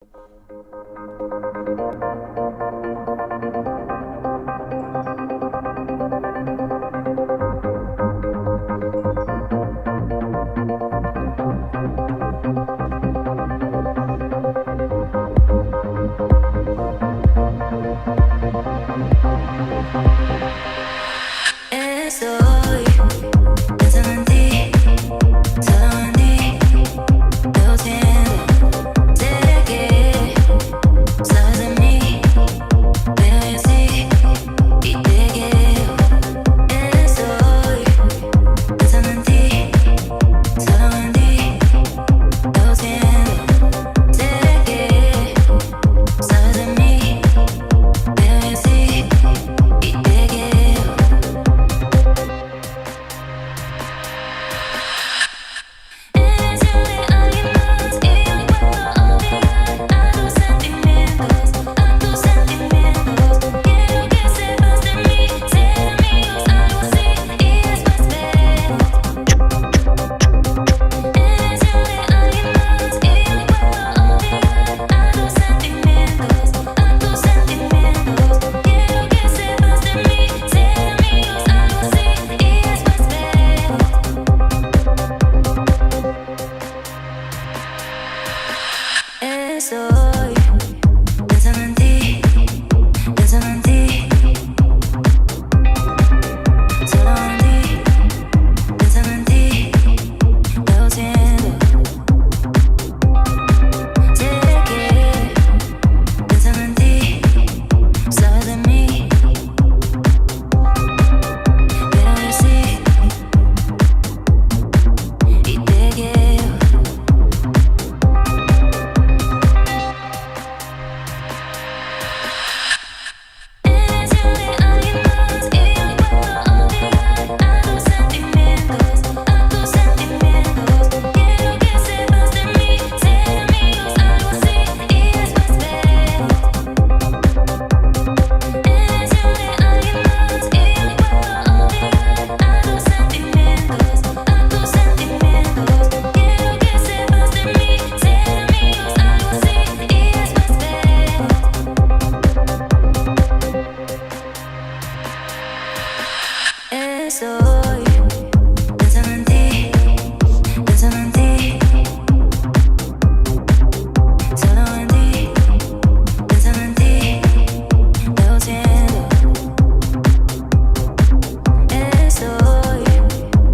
Estoy pensando en ti, solo en ti, lo siento, sé que sabes de mí, pero yo sí, y te quiero. Estoy pensando en ti, solo en ti, lo siento, sé que sabes de mí, pero yo sí, y te quiero. Estoy pensando en ti, solo en ti, pensando en ti, lo siento, sé que pensando en ti, sabes de mí, pero yo sí, y te quiero. Estoy pensando en ti, solo en ti, pensando en ti, lo siento.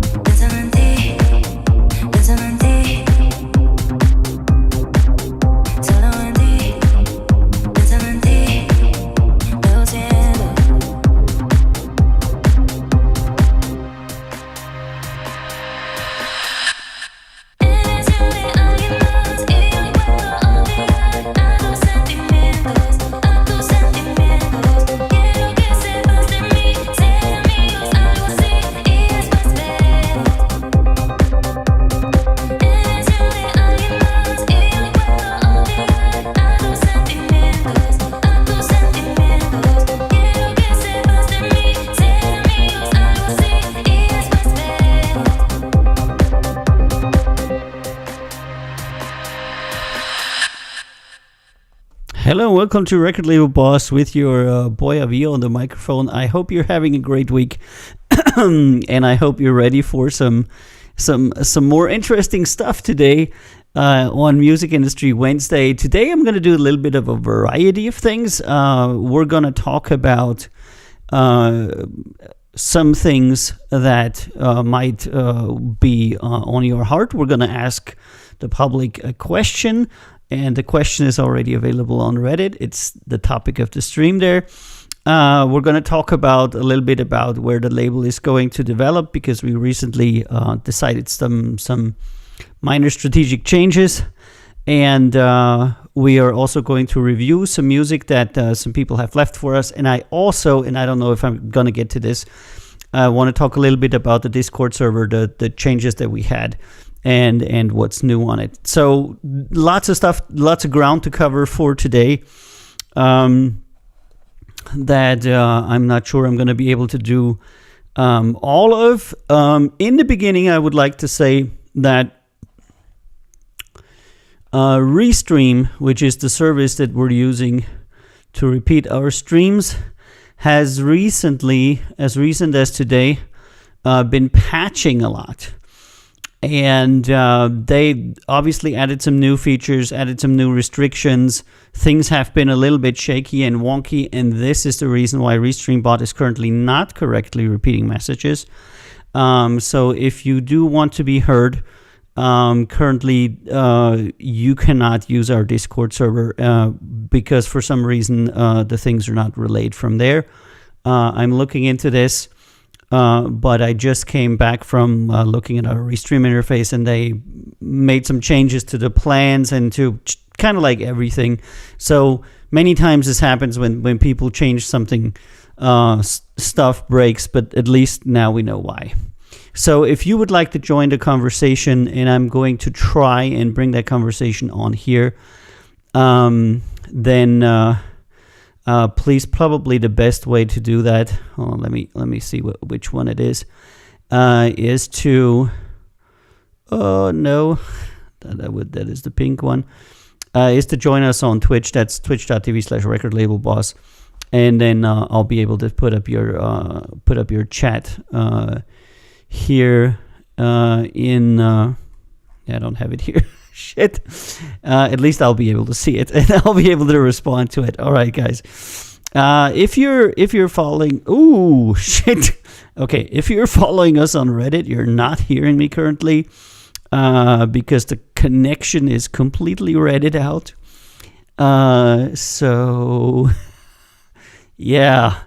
Estoy pensando en ti, solo en ti, pensando en ti, lo siento. Hello, welcome to Record Label Boss with your boy Avio on the microphone. I hope you're having a great week, and I hope you're ready for some more interesting stuff today on Music Industry Wednesday. Today I'm going to do a little bit of a variety of things. We're going to talk about some things that might be on your heart. We're going to ask the public a question. And the question is already available on Reddit. It's the topic of the stream there. We're going to talk about a little bit about where the label is going to develop, because we recently decided some minor strategic changes. And we are also going to review some music that some people have left for us. And I also, and I don't know if I'm going to get to this, I want to talk a little bit about the Discord server, the changes that we had. And what's new on it. So lots of stuff, lots of ground to cover for today that I'm not sure I'm going to be able to do all of. In the beginning, I would like to say that Restream, which is the service that we're using to repeat our streams, has recently, as recent as today, been patching a lot. And they obviously added some new features, added some new restrictions. Things have been a little bit shaky and wonky, and this is the reason why RestreamBot is currently not correctly repeating messages. So if you do want to be heard, currently you cannot use our Discord server because for some reason the things are not relayed from there. I'm looking into this. But I just came back from looking at our Restream interface, and they made some changes to the plans and to kind of like everything. So many times this happens when people change something, stuff breaks, but at least now we know why. So if you would like to join the conversation, and I'm going to try and bring that conversation on here, then... please, probably the best way to do that. Hold on, let me see which one it is. Is to. Oh no, that is the pink one. Is to join us on Twitch. That's twitch.tv/recordlabelboss, and then I'll be able to put up your chat here in. I don't have it here. Shit. At least I'll be able to see it, and I'll be able to respond to it. All right, guys. If you're following, ooh, shit. Okay, if you're following us on Reddit, you're not hearing me currently because the connection is completely Reddit out. So yeah,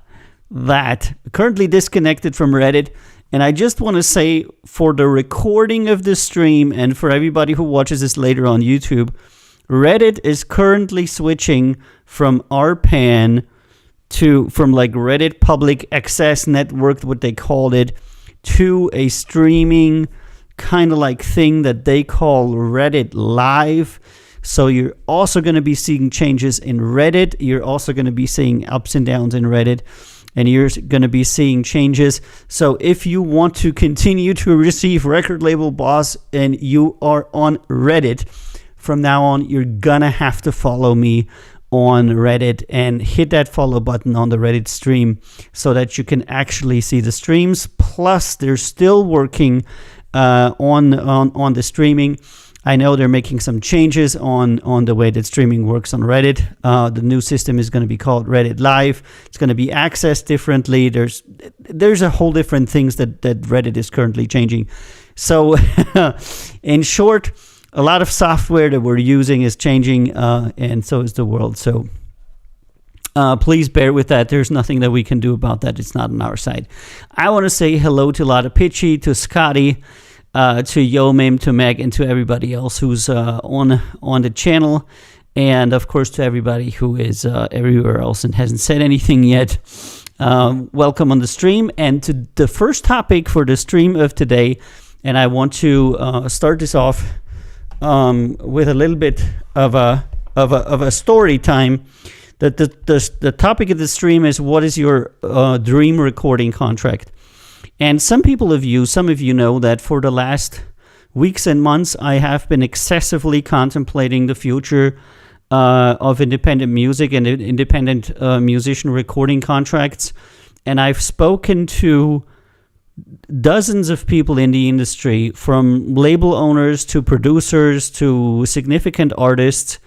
that currently disconnected from Reddit. And I just want to say, for the recording of this stream and for everybody who watches this later on YouTube, Reddit is currently switching from RPAN from like Reddit Public Access Network, what they called it, to a streaming kind of like thing that they call Reddit Live. So you're also going to be seeing changes in Reddit. You're also going to be seeing ups and downs in Reddit. And you're going to be seeing changes. So if you want to continue to receive Record Label Boss and you are on Reddit, from now on, you're going to have to follow me on Reddit and hit that follow button on the Reddit stream so that you can actually see the streams. Plus, they're still working on the streaming. I know they're making some changes on the way that streaming works on Reddit. The new system is going to be called Reddit Live. It's going to be accessed differently. There's a whole different things that Reddit is currently changing. So in short, a lot of software that we're using is changing, and so is the world. So please bear with that. There's nothing that we can do about that. It's not on our side. I want to say hello to Lotta Pitchy, to Scotty, to Yomim, to Meg, and to everybody else who's on the channel, and of course to everybody who is everywhere else and hasn't said anything yet. Welcome on the stream, and to the first topic for the stream of today. And I want to start this off with a little bit of a story time. The topic of the stream is, what is your dream recording contract? And some of you know that for the last weeks and months, I have been excessively contemplating the future of independent music and independent musician recording contracts. And I've spoken to dozens of people in the industry, from label owners to producers to significant artists,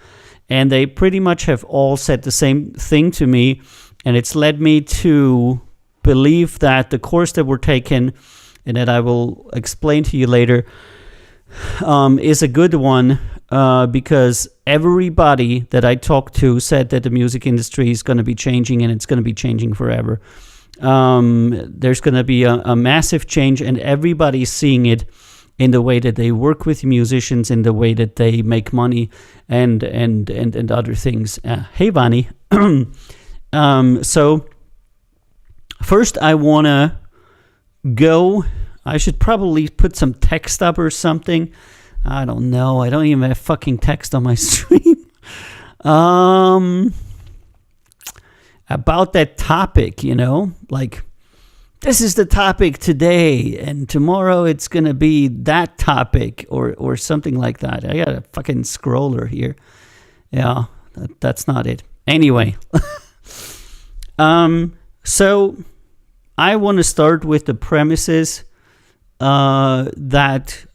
and they pretty much have all said the same thing to me. And it's led me to believe that the course that we're taking, and that I will explain to you later, is a good one, because everybody that I talked to said that the music industry is going to be changing, and it's going to be changing forever. There's going to be a massive change, and everybody's seeing it in the way that they work with musicians, in the way that they make money, and other things. Hey, Vani. So first, I want to go. I should probably put some text up or something. I don't know. I don't even have fucking text on my stream. About that topic, like this is the topic today, and tomorrow it's gonna be that topic, or something like that. I got a fucking scroller here. Yeah, that's not it. Anyway, so I want to start with the premises that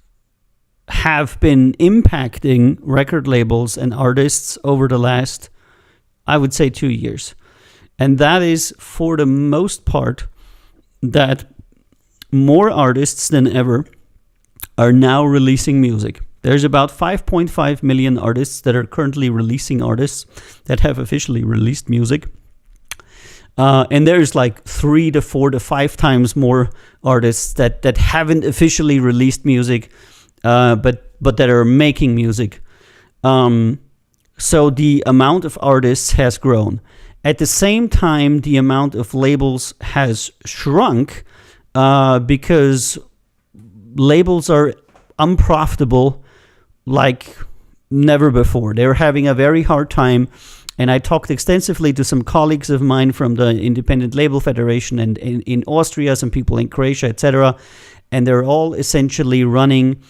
have been impacting record labels and artists over the last, I would say, 2 years. And that is, for the most part, that more artists than ever are now releasing music. There's about 5.5 million artists that are currently releasing artists that have officially released music. And there's like 3 to 4 to 5 times more artists that haven't officially released music, but that are making music. So the amount of artists has grown. At the same time, the amount of labels has shrunk because labels are unprofitable like never before. They're having a very hard time. And I talked extensively to some colleagues of mine from the Independent Label Federation and in Austria, some people in Croatia, etc. And they're all essentially running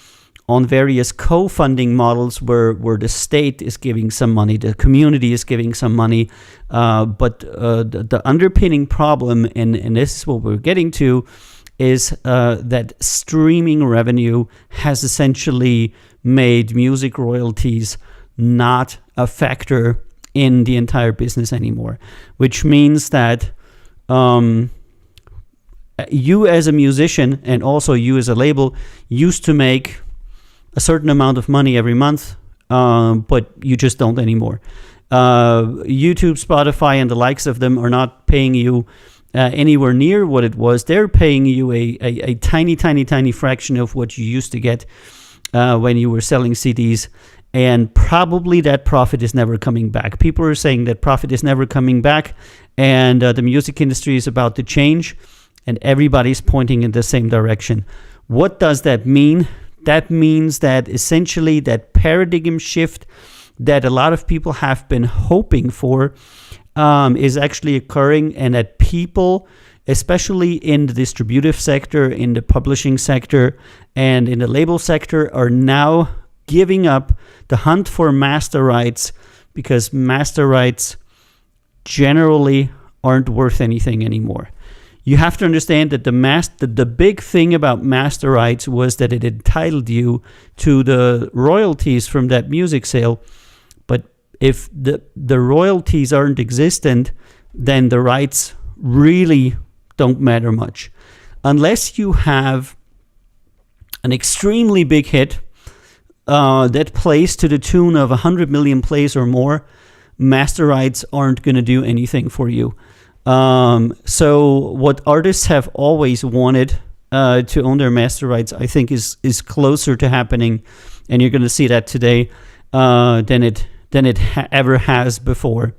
on various co-funding models where the state is giving some money, the community is giving some money. But the underpinning problem, and this is what we're getting to, is that streaming revenue has essentially made music royalties not a factor in the entire business anymore, which means that you as a musician and also you as a label used to make a certain amount of money every month, but you just don't anymore. YouTube, Spotify, and the likes of them are not paying you anywhere near what it was. They're paying you a tiny fraction of what you used to get when you were selling CDs. And probably that profit is never coming back. People are saying that profit is never coming back, and the music industry is about to change, and everybody's pointing in the same direction. What does that mean? That means that essentially that paradigm shift that a lot of people have been hoping for is actually occurring, and that people, especially in the distributive sector, in the publishing sector, and in the label sector, are now giving up the hunt for master rights, because master rights generally aren't worth anything anymore. You have to understand that the big thing about master rights was that it entitled you to the royalties from that music sale. But if the royalties aren't existent, then the rights really don't matter much. Unless you have an extremely big hit that plays to the tune of 100 million plays or more, master rights aren't going to do anything for you. So what artists have always wanted to own their master rights, I think, is closer to happening, and you're going to see that today than it ever has before.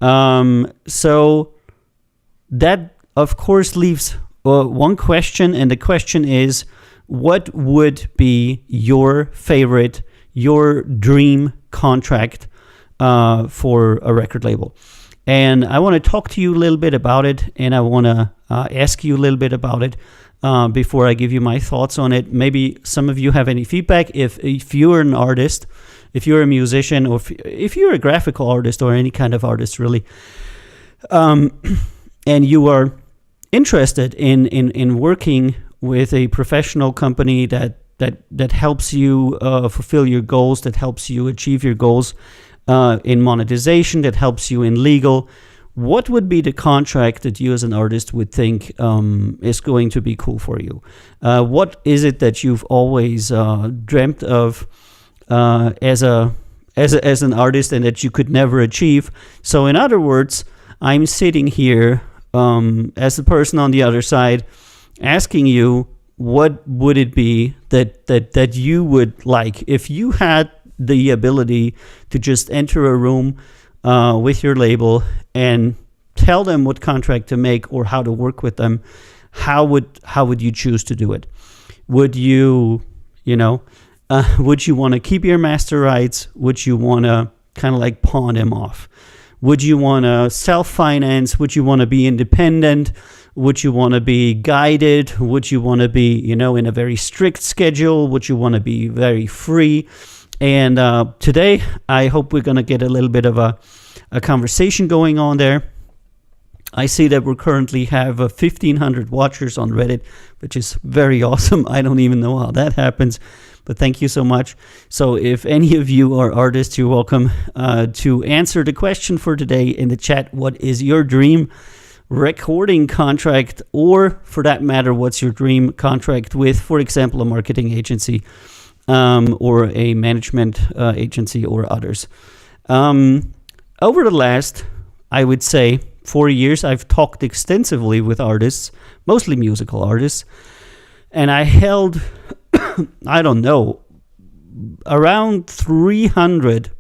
So that, of course, leaves one question, and the question is, what would be your favorite, your dream contract for a record label? And I want to talk to you a little bit about it, and I want to ask you a little bit about it before I give you my thoughts on it. Maybe some of you have any feedback. If you're an artist, if you're a musician, or if you're a graphical artist or any kind of artist, really, and you are interested in working with a professional company that helps you fulfill your goals, that helps you achieve your goals in monetization, that helps you in legal, what would be the contract that you as an artist would think is going to be cool for you? What is it that you've always dreamt of as an artist and that you could never achieve? So in other words, I'm sitting here as the person on the other side, asking you, what would it be that you would like if you had the ability to just enter a room with your label and tell them what contract to make or how to work with them? How would you choose to do it? Would you would you want to keep your master rights? Would you want to kind of like pawn them off? Would you want to self-finance? Would you want to be independent? Would you want to be guided? Would you want to be, in a very strict schedule? Would you want to be very free? And today, I hope we're going to get a little bit of a conversation going on there. I see that we currently have 1,500 watchers on Reddit, which is very awesome. I don't even know how that happens, but thank you so much. So if any of you are artists, you're welcome to answer the question for today in the chat. What is your dream recording contract, or for that matter, what's your dream contract with, for example, a marketing agency or a management agency or others? Over the last, I would say, 4 years, I've talked extensively with artists, mostly musical artists, and I held, I don't know, around 300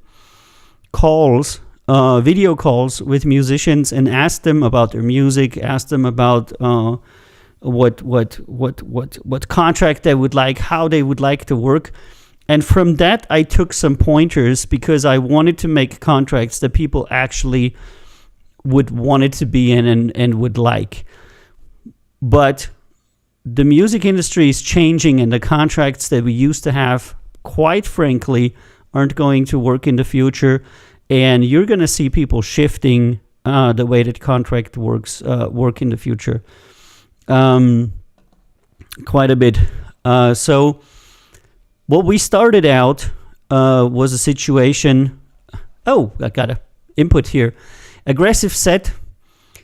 calls, video calls with musicians, and asked them about their music, asked them about what contract they would like, how they would like to work. And from that, I took some pointers because I wanted to make contracts that people actually would want it to be in and would like. But the music industry is changing, and the contracts that we used to have, quite frankly, aren't going to work in the future. And you're going to see people shifting the way that contract work in the future quite a bit. So what we started out was a situation. Oh, I got an input here. Aggressive set,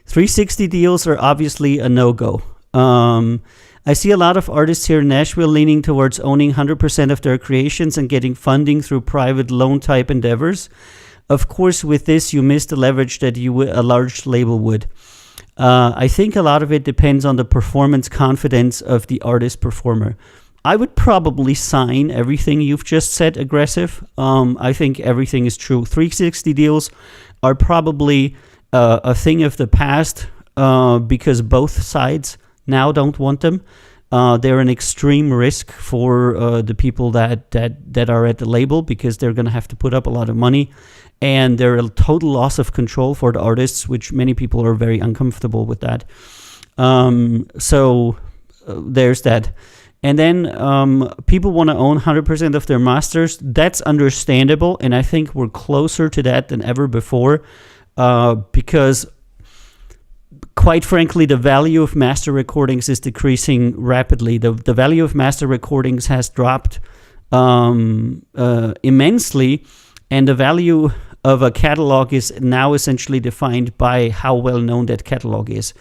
360 deals are obviously a no-go. I see a lot of artists here in Nashville leaning towards owning 100% of their creations and getting funding through private loan type endeavors. Of course, with this, you miss the leverage that a large label would. I think a lot of it depends on the performance confidence of the artist performer. I would probably sign everything you've just said, Aggressive. I think everything is true. 360 deals are probably a thing of the past because both sides now don't want them. They're an extreme risk for the people that are at the label, because they're going to have to put up a lot of money, and they're a total loss of control for the artists, which many people are very uncomfortable with that. So there's that. And then people want to own 100% of their masters. That's understandable, and I think we're closer to that than ever before because, quite frankly, the value of master recordings is decreasing rapidly. The value of master recordings has dropped immensely, and the value of a catalog is now essentially defined by how well known that catalog is.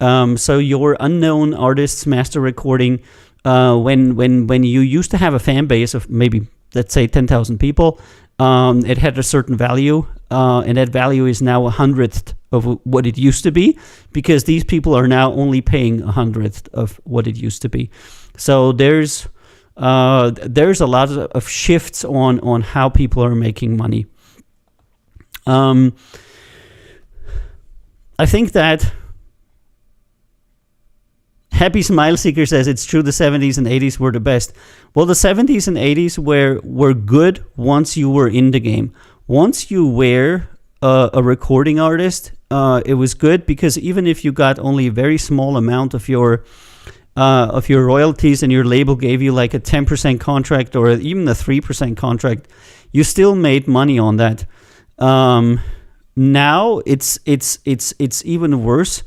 So your unknown artist's master recording, when you used to have a fan base of maybe, let's say, 10,000 people, it had a certain value, and that value is now 100th of what it used to be, because these people are now only paying 100th of what it used to be. So there's a lot of shifts on how people are making money. I think that Happy Smile Seeker says it's true the 70s and 80s were the best. Well, the 70s and 80s were good once you were in the game. Once you were a recording artist, it was good, because even if you got only a very small amount of your royalties and your label gave you like a 10% contract or even a 3% contract, you still made money on that. Now it's even worse.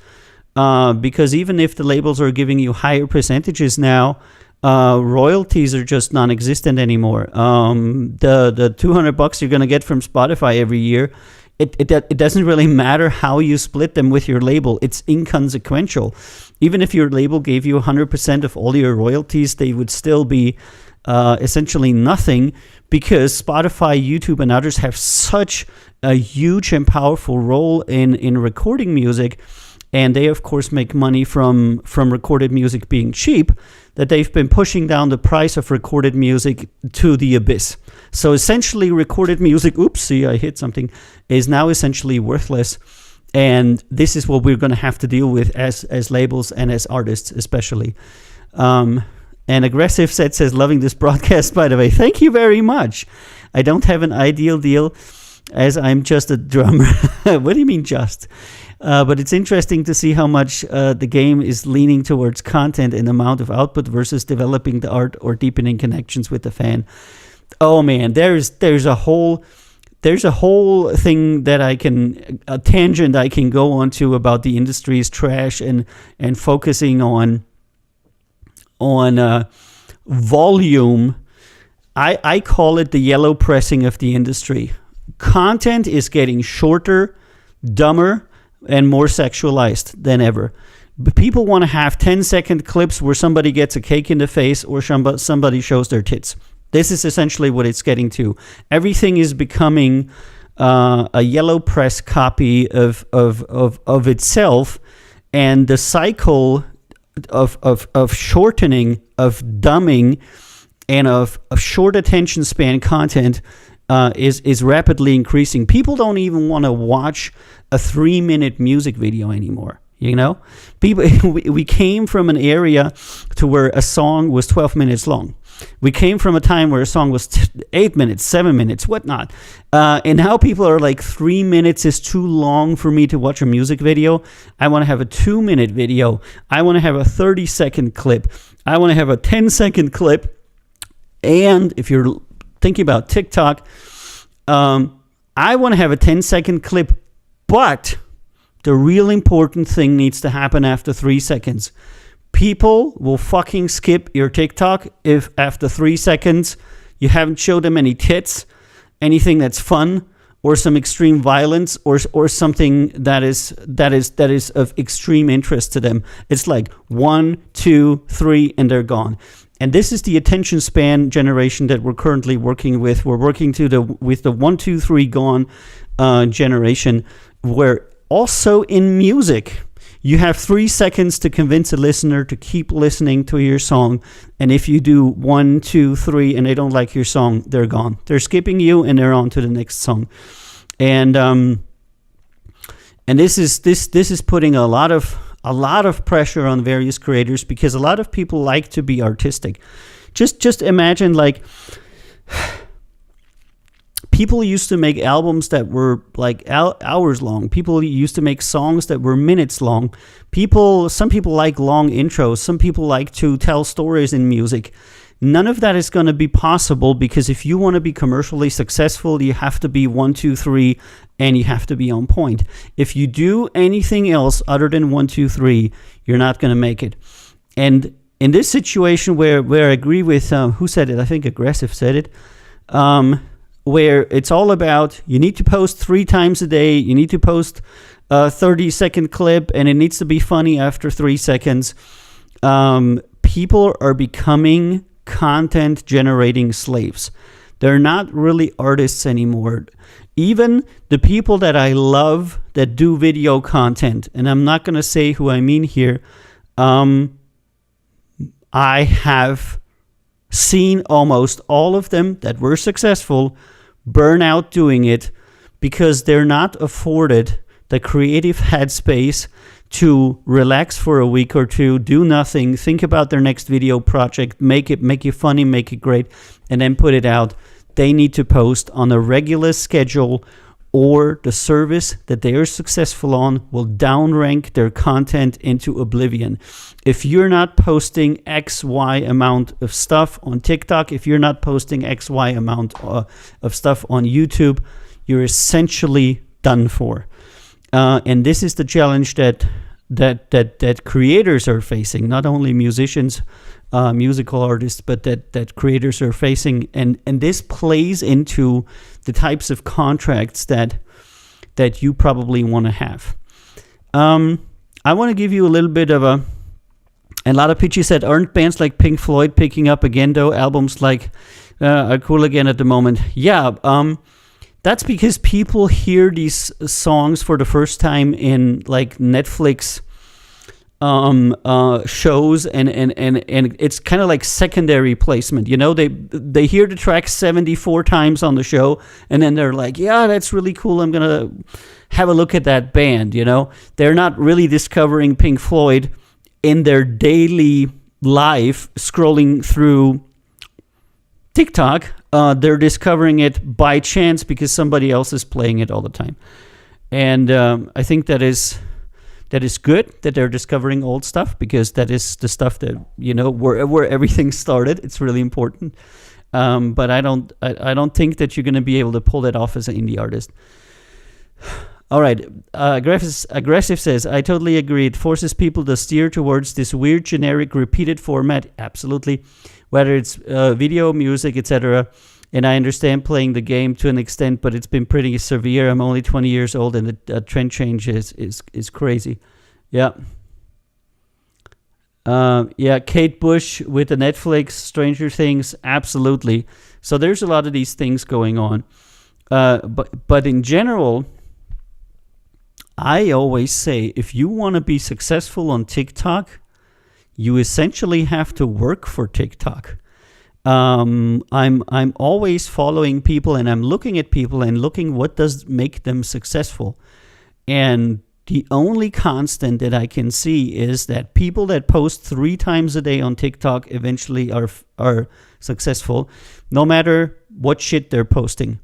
Because even if the labels are giving you higher percentages now, royalties are just non-existent anymore. The $200 you're going to get from Spotify every year, it doesn't really matter how you split them with your label. It's inconsequential. Even if your label gave you 100% of all your royalties, they would still be essentially nothing, because Spotify, YouTube, and others have such a huge and powerful role in recording music. And they, of course, make money from recorded music being cheap, that they've been pushing down the price of recorded music to the abyss. So essentially, recorded music, oopsie, I hit something, is now essentially worthless. And this is what we're going to have to deal with as labels and as artists, especially. And Aggressive says, loving this broadcast, by the way. Thank you very much. I don't have an ideal deal. as I'm just a drummer. What do you mean just? But it's interesting to see how much the game is leaning towards content and amount of output versus developing the art or deepening connections with the fan. Oh man, there's a whole thing that a tangent I can go on to about the industry's trash and focusing on volume. I call it the yellow pressing of the industry. Content is getting shorter, dumber, and more sexualized than ever. But people want to have 10-second clips where somebody gets a cake in the face or somebody shows their tits. This is essentially what it's getting to. Everything is becoming a yellow press copy of itself, and the cycle of shortening, of dumbing, and of short attention span content is rapidly increasing. People don't even want to watch a 3-minute music video anymore. You know, we came from an area to where a song was 12 minutes long. We came from a time where a song was 8 minutes, 7 minutes, whatnot. And now people are like, 3 minutes is too long for me to watch a music video. I want to have a 2-minute video. I want to have a 30-second clip. I want to have a 10-second clip. And if you're thinking about TikTok, I want to have a 10-second clip, but the real important thing needs to happen after 3 seconds. People will fucking skip your TikTok if after 3 seconds you haven't showed them any tits, anything that's fun, or some extreme violence, or something that is of extreme interest to them. It's like 1, 2, 3, and they're gone. And this is the attention span generation that we're currently working with. We're working with the 1, 2, 3 gone generation, where also in music, you have 3 seconds to convince a listener to keep listening to your song. And if you do 1, 2, 3, and they don't like your song, they're gone. They're skipping you and they're on to the next song. And this is putting a lot of pressure on various creators, because a lot of people like to be artistic. Just imagine, like, people used to make albums that were like hours long. People used to make songs that were minutes long. Some people like long intros. Some people like to tell stories in music. None of that is going to be possible, because if you want to be commercially successful, you have to be 1, 2, 3, and you have to be on point. If you do anything else other than 1, 2, 3, you're not going to make it. And in this situation where I agree with, who said it? I think Aggressive said it. Where it's all about, you need to post 3 times a day, you need to post a 30-second clip, and it needs to be funny after 3 seconds. People are becoming content-generating slaves. They're not really artists anymore. Even the people that I love that do video content, and I'm not going to say who I mean here, I have seen almost all of them that were successful burn out doing it, because they're not afforded the creative headspace to relax for a week or two, do nothing, think about their next video project, make it funny, make it great, and then put it out. They need to post on a regular schedule, or the service that they are successful on will downrank their content into oblivion. If you're not posting XY amount of stuff on TikTok, if you're not posting XY amount of stuff on YouTube, you're essentially done for. And this is the challenge that creators are facing, not only musicians, musical artists, but that creators are facing. And this plays into the types of contracts that you probably want to have. I want to give you a little bit of a lot of pitchy said, aren't bands like Pink Floyd picking up again, though? Albums like are cool again at the moment. Yeah, that's because people hear these songs for the first time in like Netflix shows, and it's kind of like secondary placement. You know, they hear the track 74 times on the show, and then they're like, yeah, that's really cool, I'm gonna have a look at that band. You know, they're not really discovering Pink Floyd in their daily life scrolling through TikTok. they're discovering it by chance because somebody else is playing it all the time. And I think that is good that they're discovering old stuff, because that is the stuff that, where everything started. It's really important. But I don't think that you're going to be able to pull that off as an indie artist. All right. Aggressive says, I totally agree. It forces people to steer towards this weird, generic, repeated format. Absolutely. Whether it's video, music, etc. And I understand playing the game to an extent, but it's been pretty severe. I'm only 20 years old, and the trend change is crazy. Yeah. Kate Bush with the Netflix, Stranger Things, absolutely. So there's a lot of these things going on. But in general, I always say, if you want to be successful on TikTok, you essentially have to work for TikTok. I'm always following people, and I'm looking at people and looking what does make them successful. And the only constant that I can see is that people that post 3 times a day on TikTok eventually are successful, no matter what shit they're posting.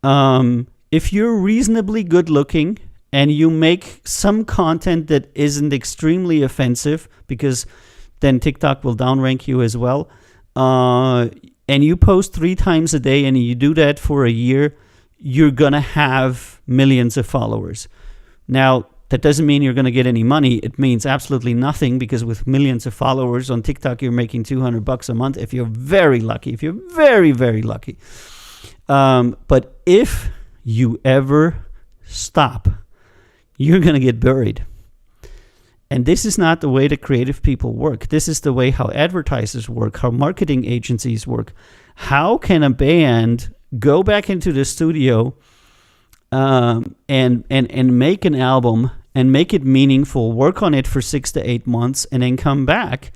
If you're reasonably good looking and you make some content that isn't extremely offensive, because then TikTok will downrank you as well, and you post 3 times a day and you do that for a year, you're going to have millions of followers. Now, that doesn't mean you're going to get any money. It means absolutely nothing, because with millions of followers on TikTok, you're making $200 a month if you're very lucky, if you're very, very lucky. But if you ever stop, you're going to get buried. And this is not the way the creative people work. This is the way how advertisers work, how marketing agencies work. How can a band go back into the studio and make an album and make it meaningful, work on it for 6 to 8 months, and then come back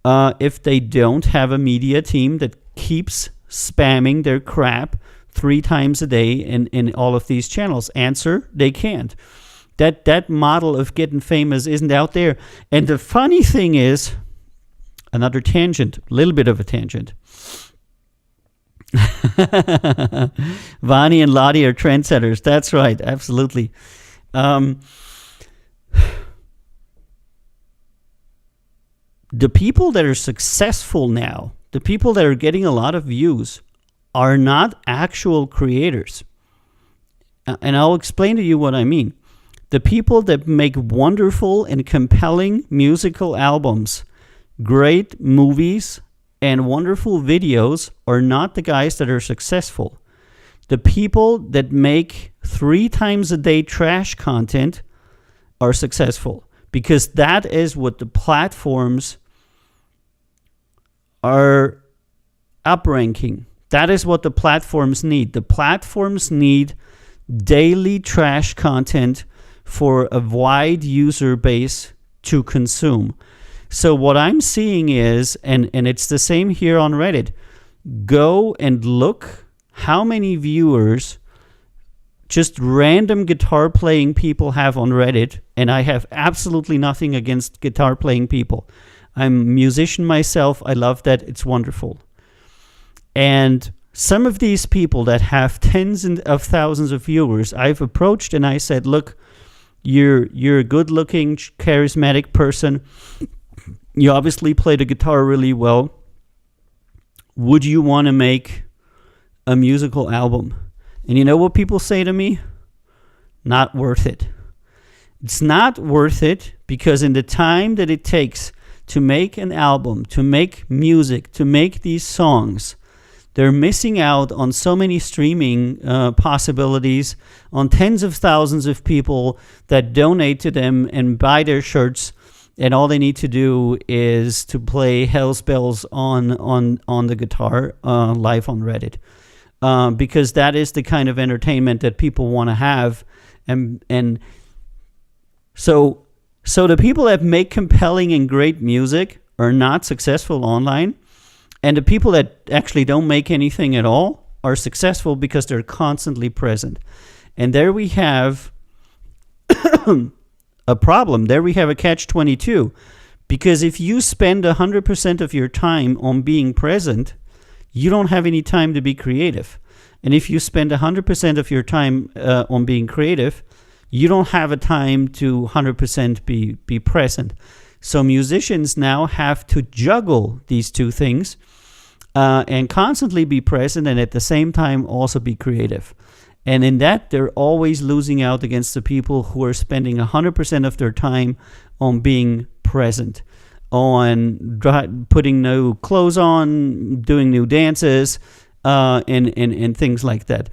if they don't have a media team that keeps spamming their crap 3 times a day in all of these channels? Answer, they can't. That model of getting famous isn't out there. And the funny thing is, another tangent, a little bit of a tangent. Vani and Lottie are trendsetters. That's right, absolutely. The people that are successful now, the people that are getting a lot of views, are not actual creators. And I'll explain to you what I mean. The people that make wonderful and compelling musical albums, great movies, and wonderful videos are not the guys that are successful. The people that make 3 times a day trash content are successful, because that is what the platforms are upranking. That is what the platforms need. The platforms need daily trash content for a wide user base to consume. So what I'm seeing is, and it's the same here on Reddit, go and look how many viewers just random guitar playing people have on Reddit, and I have absolutely nothing against guitar playing people. I'm a musician myself. I love that. It's wonderful. And some of these people that have tens of thousands of viewers, I've approached and I said, look, you're a good-looking, charismatic person. You obviously play the guitar really well. Would you want to make a musical album? And you know what people say to me? Not worth it. It's not worth it because in the time that it takes to make an album, to make music, to make these songs, they're missing out on so many streaming possibilities, on tens of thousands of people that donate to them and buy their shirts, and all they need to do is to play Hell's Bells on the guitar live on Reddit, because that is the kind of entertainment that people want to have, and so the people that make compelling and great music are not successful online. And the people that actually don't make anything at all are successful because they're constantly present. And there we have a problem. There we have a catch-22. Because if you spend 100% of your time on being present, you don't have any time to be creative. And if you spend 100% of your time on being creative, you don't have a time to 100% be present. So musicians now have to juggle these two things and constantly be present and at the same time also be creative. And in that, they're always losing out against the people who are spending 100% of their time on being present, on putting new clothes on, doing new dances, and things like that.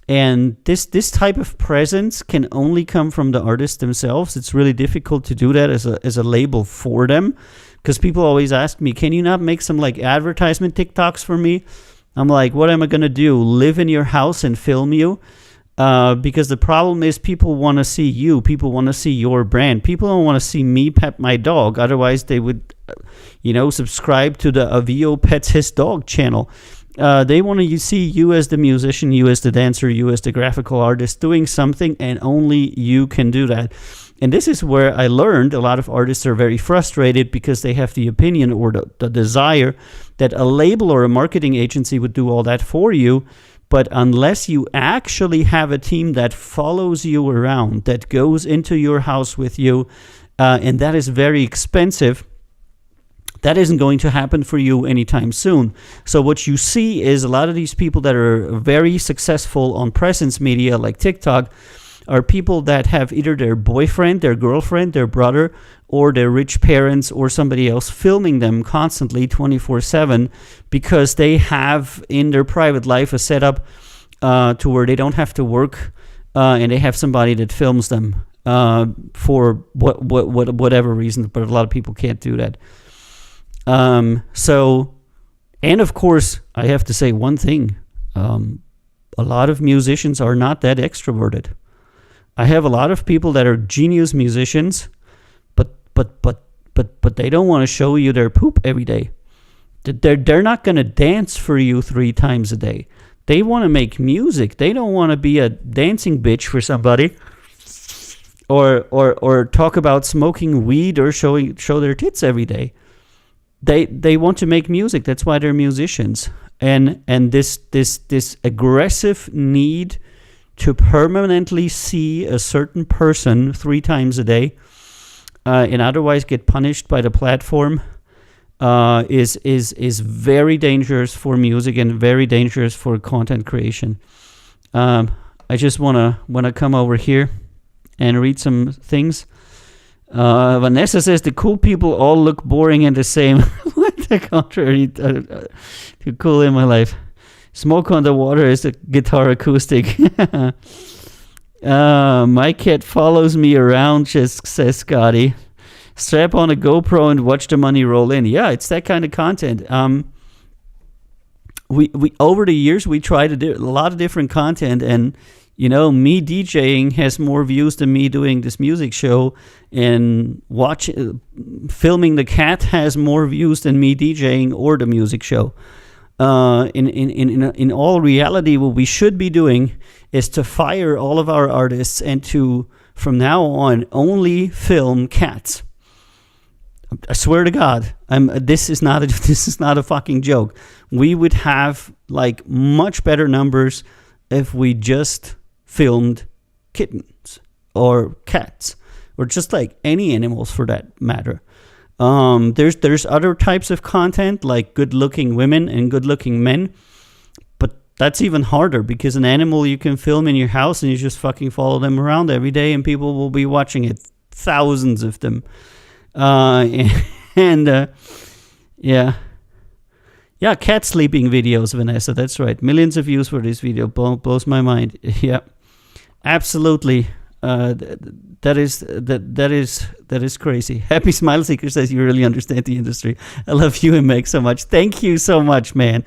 And this type of presence can only come from the artists themselves. It's really difficult to do that as a label for them, because people always ask me, can you not make some like advertisement TikToks for me? I'm like, what am I going to do? Live in your house and film you? Because the problem is people want to see you. People want to see your brand. People don't want to see me pet my dog. Otherwise, they would, subscribe to the Avio Pets His Dog channel. They want to see you as the musician, you as the dancer, you as the graphical artist doing something, and only you can do that. And this is where I learned a lot of artists are very frustrated because they have the opinion or the desire that a label or a marketing agency would do all that for you. But unless you actually have a team that follows you around, that goes into your house with you, and that is very expensive, that isn't going to happen for you anytime soon. So what you see is a lot of these people that are very successful on presence media like TikTok are people that have either their boyfriend, their girlfriend, their brother, or their rich parents or somebody else filming them constantly 24/7 because they have in their private life a setup to where they don't have to work and they have somebody that films them for whatever reason, but a lot of people can't do that. And of course, I have to say one thing. A lot of musicians are not that extroverted. I have a lot of people that are genius musicians, but they don't want to show you their poop every day. They're not going to dance for you 3 times a day. They want to make music. They don't want to be a dancing bitch for somebody, or talk about smoking weed or show their tits every day. They want to make music. That's why they're musicians. And this aggressive need to permanently see a certain person 3 times a day and otherwise get punished by the platform is very dangerous for music and very dangerous for content creation. I just wanna come over here and read some things. Vanessa says the cool people all look boring and the same. What the contrary to cool in my life. Smoke on the Water is a guitar acoustic. My cat follows me around, just says Scotty. Strap on a GoPro and watch the money roll in. Yeah, it's that kind of content. We over the years we try to do a lot of different content, and me DJing has more views than me doing this music show, and filming the cat has more views than me DJing or the music show. In all reality, what we should be doing is to fire all of our artists and to, from now on, only film cats. I swear to God, this is not a fucking joke. We would have like much better numbers if we just filmed kittens or cats or just like any animals for that matter. There's other types of content like good-looking women and good-looking men, but that's even harder because an animal you can film in your house and you just fucking follow them around every day and people will be watching it, thousands of them. Yeah, cat sleeping videos, Vanessa, that's right. Millions of views for this video, blows my mind. Yeah, absolutely. That is crazy. Happy Smile Seeker says you really understand the industry. I love you and Meg so much. Thank you so much, man.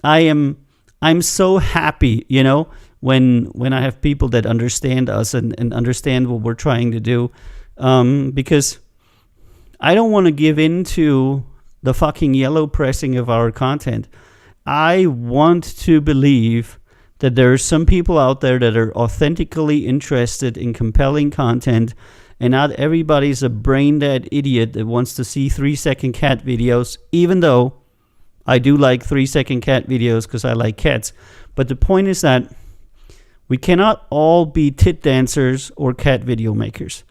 I'm so happy, when I have people that understand us and understand what we're trying to do, because I don't want to give in to the fucking yellow pressing of our content. I want to believe that there are some people out there that are authentically interested in compelling content, and not everybody's a brain dead idiot that wants to see 3-second cat videos, even though I do like 3-second cat videos because I like cats. But the point is that we cannot all be tit dancers or cat video makers.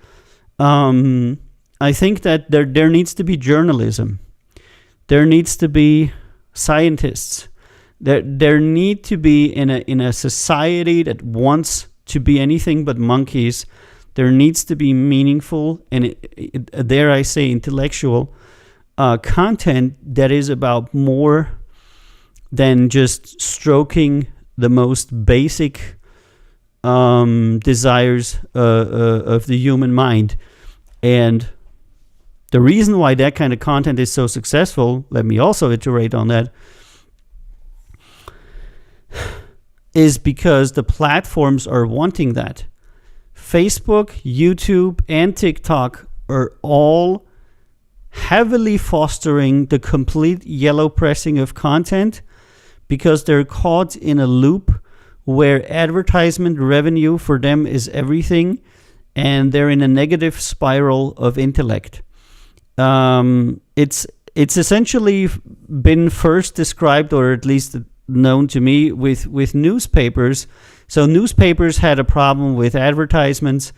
I think that there needs to be journalism. There needs to be scientists. There need to be in a society that wants to be anything but monkeys. There needs to be meaningful and dare I say intellectual content that is about more than just stroking the most basic desires of the human mind. And the reason why that kind of content is so successful, let me also iterate on that, is because the platforms are wanting that. Facebook, YouTube, and TikTok are all heavily fostering the complete yellow pressing of content because they're caught in a loop where advertisement revenue for them is everything, and they're in a negative spiral of intellect. It's essentially been first described, or at least known to me, with newspapers. So newspapers had a problem with advertisements,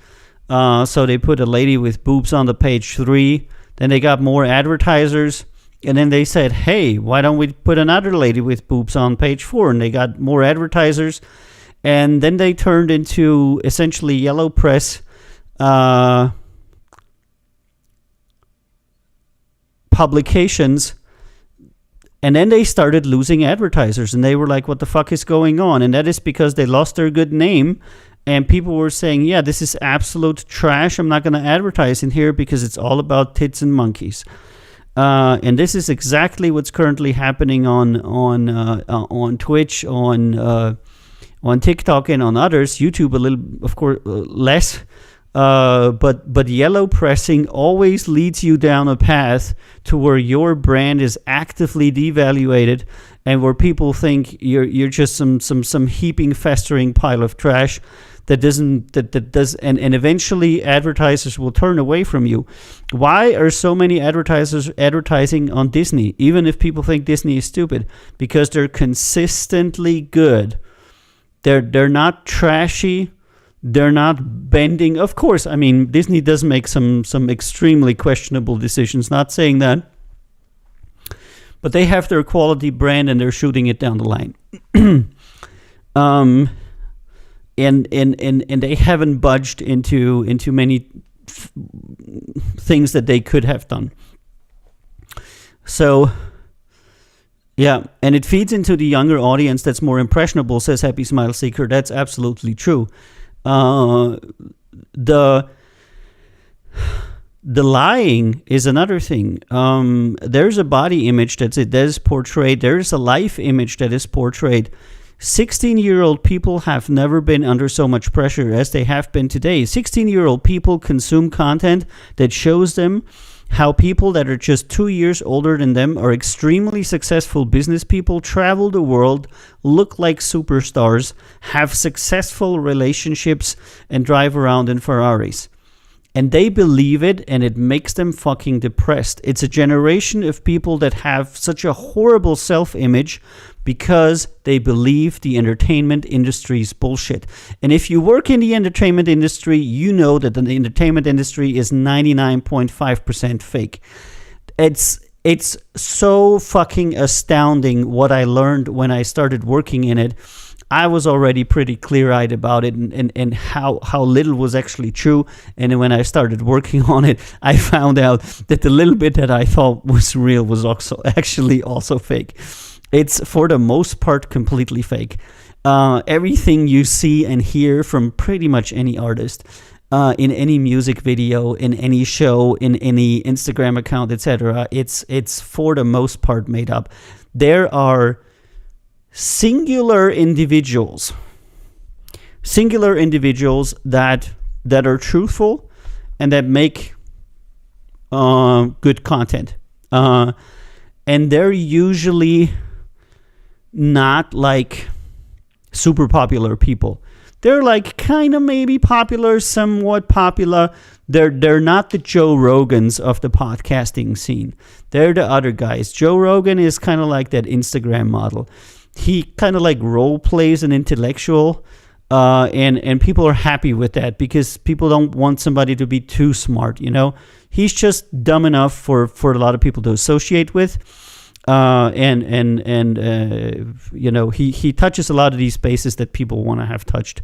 so they put a lady with boobs on the page 3. Then they got more advertisers, and then they said, hey, why don't we put another lady with boobs on page 4? And they got more advertisers, and then they turned into essentially yellow press publications. And then they started losing advertisers, and they were like, what the fuck is going on? And that is because they lost their good name, and people were saying, yeah, this is absolute trash. I'm not going to advertise in here because it's all about tits and monkeys. And this is exactly what's currently happening on Twitch, on TikTok, and on others. YouTube a little, of course, less. But yellow pressing always leads you down a path to where your brand is actively devaluated, and where people think you're just some heaping, festering pile of trash that does, and eventually advertisers will turn away from you. Why are so many advertisers advertising on Disney, even if people think Disney is stupid? Because they're consistently good. They're not trashy. They're not bending. Of course, I mean, Disney does make some extremely questionable decisions, not saying that. But they have their quality brand, and they're shooting it down the line. And they haven't budged into many things that they could have done. So, yeah, and it feeds into the younger audience that's more impressionable, says Happy Smile Seeker. That's absolutely true. The lying is another thing. There's a body image that is portrayed. There's a life image that is portrayed. 16-year-old people have never been under so much pressure as they have been today. 16-year-old people consume content that shows them how people that are just 2 years older than them are extremely successful business people, travel the world, look like superstars, have successful relationships, and drive around in Ferraris. And they believe it, and it makes them fucking depressed. It's a generation of people that have such a horrible self-image because they believe the entertainment industry's bullshit. And if you work in the entertainment industry, you know that the entertainment industry is 99.5% fake. It's so fucking astounding what I learned when I started working in it. I was already pretty clear-eyed about it, and how little was actually true. And then when I started working on it, I found out that the little bit that I thought was real was also fake. It's, for the most part, completely fake. Everything you see and hear from pretty much any artist, in any music video, in any show, in any Instagram account, etc., it's for the most part made up. There are singular individuals that are truthful and that make good content, and they're usually not like super popular people. They're like kind of maybe popular, somewhat popular. They're not the Joe Rogans of the podcasting scene. They're the other guys. Joe Rogan is kind of like that Instagram model. He kind of like role plays an intellectual, and people are happy with that because people don't want somebody to be too smart. He's just dumb enough for a lot of people to associate with. He touches a lot of these spaces that people want to have touched.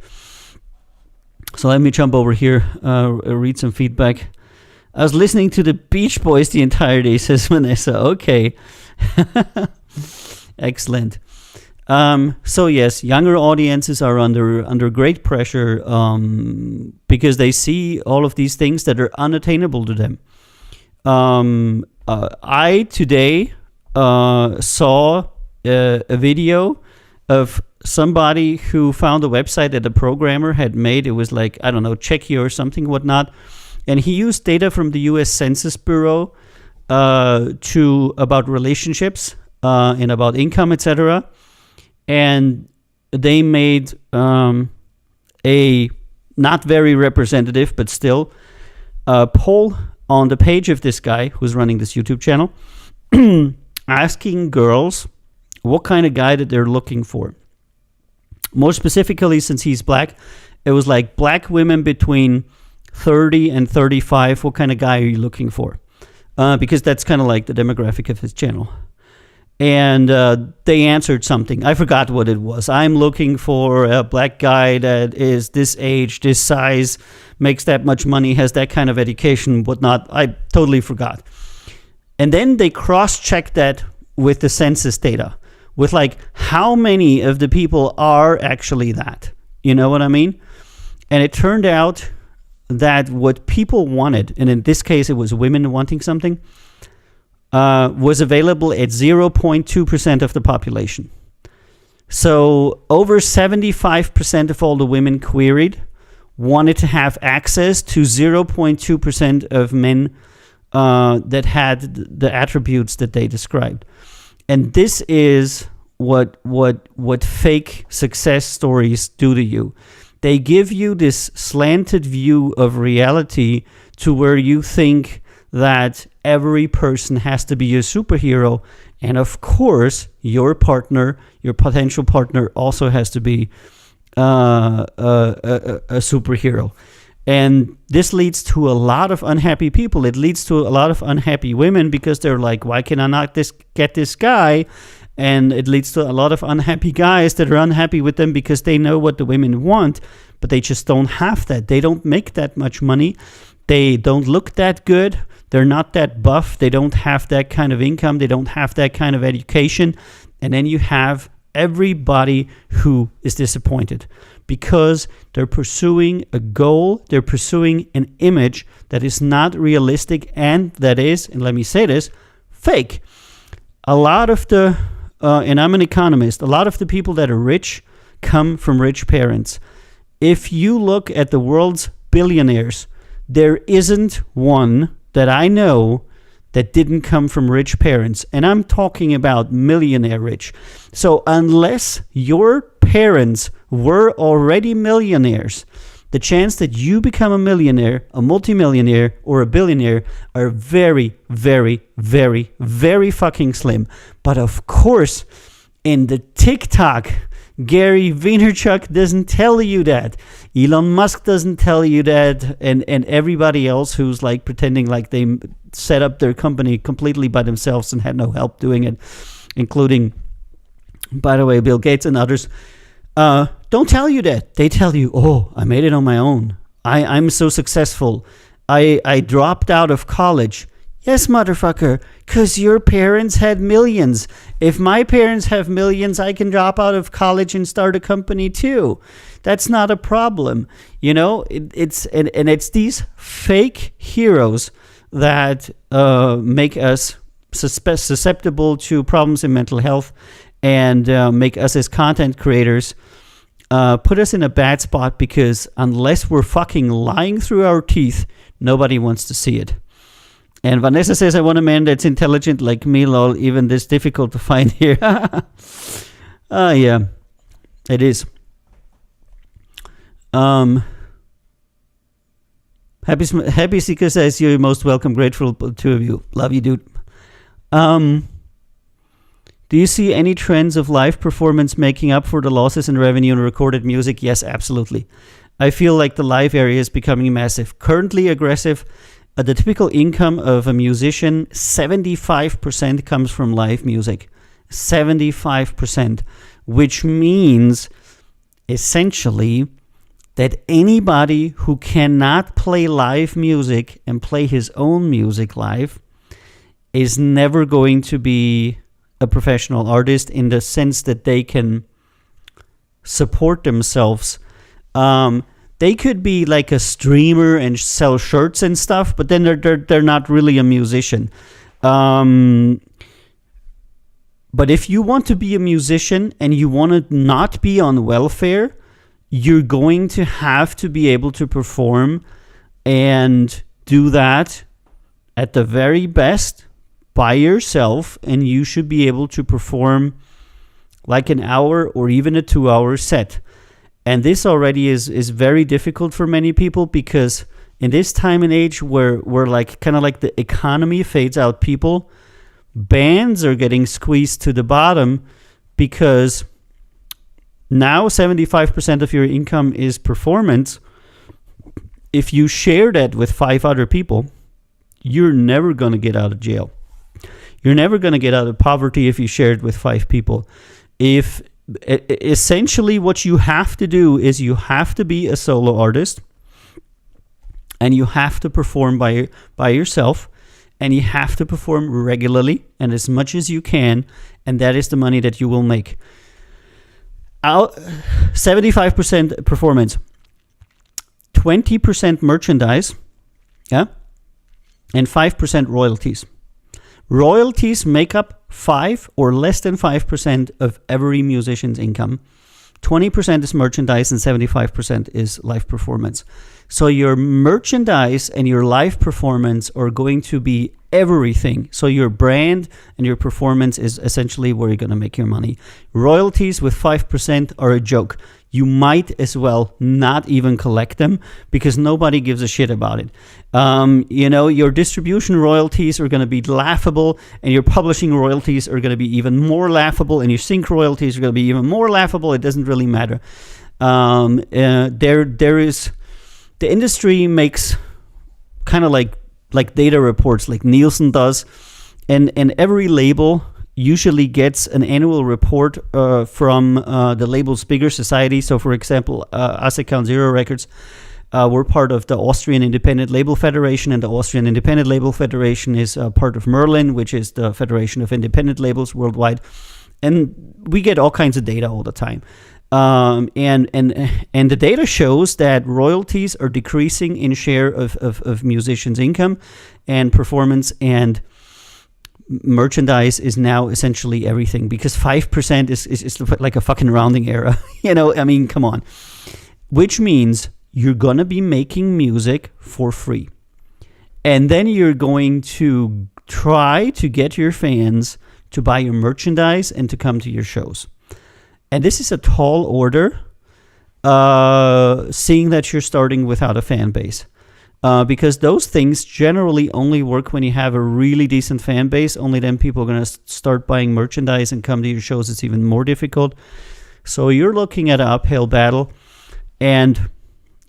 So let me jump over here, read some feedback. I was listening to the Beach Boys the entire day, says Vanessa. Okay. Excellent. So yes, younger audiences are under great pressure because they see all of these things that are unattainable to them. I today saw a video of somebody who found a website that a programmer had made. It was like, I don't know, Czechia or something, whatnot. And he used data from the U.S. Census Bureau about relationships and about income, etc. And they made a not very representative, but still, poll on the page of this guy who's running this YouTube channel, asking girls what kind of guy that they're looking for. More specifically, since he's black, it was like black women between 30 and 35. What kind of guy are you looking for? Because that's kind of like the demographic of his channel. And they answered something. I forgot what it was. I'm looking for a black guy that is this age, this size, makes that much money, has that kind of education, whatnot. I totally forgot. And then they cross-checked that with the census data, with like how many of the people are actually that. You know what I mean? And it turned out that what people wanted, and in this case it was women wanting something, was available at 0.2% of the population. So over 75% of all the women queried wanted to have access to 0.2% of men that had the attributes that they described. And this is what fake success stories do to you. They give you this slanted view of reality to where you think that every person has to be a superhero. And of course, your partner, your potential partner, also has to be a superhero. And this leads to a lot of unhappy people. It leads to a lot of unhappy women because they're like, why can I not get this guy? And it leads to a lot of unhappy guys that are unhappy with them because they know what the women want, but they just don't have that. They don't make that much money. They don't look that good. They're not that buff. They don't have that kind of income. They don't have that kind of education. And then you have everybody who is disappointed because they're pursuing a goal. They're pursuing an image that is not realistic and that is, and let me say this, fake. A lot of the, and I'm an economist, a lot of the people that are rich come from rich parents. If you look at the world's billionaires, there isn't one that I know that didn't come from rich parents. And I'm talking about millionaire rich. So unless your parents were already millionaires, the chance that you become a millionaire, a multimillionaire, or a billionaire are very, very, very, very fucking slim. But of course, in the TikTok, Gary Vaynerchuk doesn't tell you that. Elon Musk doesn't tell you that. And everybody else who's like pretending like they set up their company completely by themselves and had no help doing it, including, by the way, Bill Gates and others, don't tell you that. They tell you, oh, I made it on my own. I'm so successful. I dropped out of college. Yes, motherfucker, because your parents had millions. If my parents have millions, I can drop out of college and start a company too. That's not a problem. You know, it's these fake heroes that make us susceptible to problems in mental health and make us as content creators put us in a bad spot because unless we're fucking lying through our teeth, nobody wants to see it. And Vanessa says, I want a man that's intelligent like me, lol, even this difficult to find here. Yeah, it is. Um, Happy Seeker says you're most welcome. Grateful to two of you. Love you, dude. Do you see any trends of live performance making up for the losses in revenue in recorded music? Yes, absolutely. I feel like the live area is becoming massive. Currently aggressive. The typical income of a musician, 75% comes from live music. 75%, which means essentially that anybody who cannot play live music and play his own music live is never going to be a professional artist in the sense that they can support themselves. They could be like a streamer and sell shirts and stuff, but then they're not really a musician. But if you want to be a musician and you want to not be on welfare, you're going to have to be able to perform and do that at the very best by yourself, and you should be able to perform like an hour or even a 2-hour set. And this already is very difficult for many people, because in this time and age where like kind of like the economy fades out people, bands are getting squeezed to the bottom, because now 75% of your income is performance. If you share that with 5 other people, you're never going to get out of jail. You're never going to get out of poverty if you share it with 5 people. If essentially what you have to do is you have to be a solo artist, and you have to perform by yourself, and you have to perform regularly and as much as you can, and that is the money that you will make. 75% performance, 20% merchandise, yeah, and 5% royalties. Royalties make up 5 or less than 5% of every musician's income. 20% is merchandise and 75% is live performance. So your merchandise and your live performance are going to be everything. So your brand and your performance is essentially where you're going to make your money. Royalties with 5% are a joke. You might as well not even collect them, because nobody gives a shit about it. Your distribution royalties are going to be laughable, and your publishing royalties are going to be even more laughable, and your sync royalties are going to be even more laughable. It doesn't really matter. There is, the industry makes kind of like data reports, like Nielsen does, and every label usually gets an annual report from the label's bigger society. So, for example, us at Count Zero Records, we're part of the Austrian Independent Label Federation, and the Austrian Independent Label Federation is part of Merlin, which is the Federation of Independent Labels worldwide. And we get all kinds of data all the time. And the data shows that royalties are decreasing in share of musicians' income, and performance and merchandise is now essentially everything, because 5% is like a fucking rounding error. Come on. Which means you're gonna be making music for free, and then you're going to try to get your fans to buy your merchandise and to come to your shows. And this is a tall order, seeing that you're starting without a fan base. Because those things generally only work when you have a really decent fan base. Only then people are going to start buying merchandise and come to your shows. It's even more difficult. So you're looking at an uphill battle. And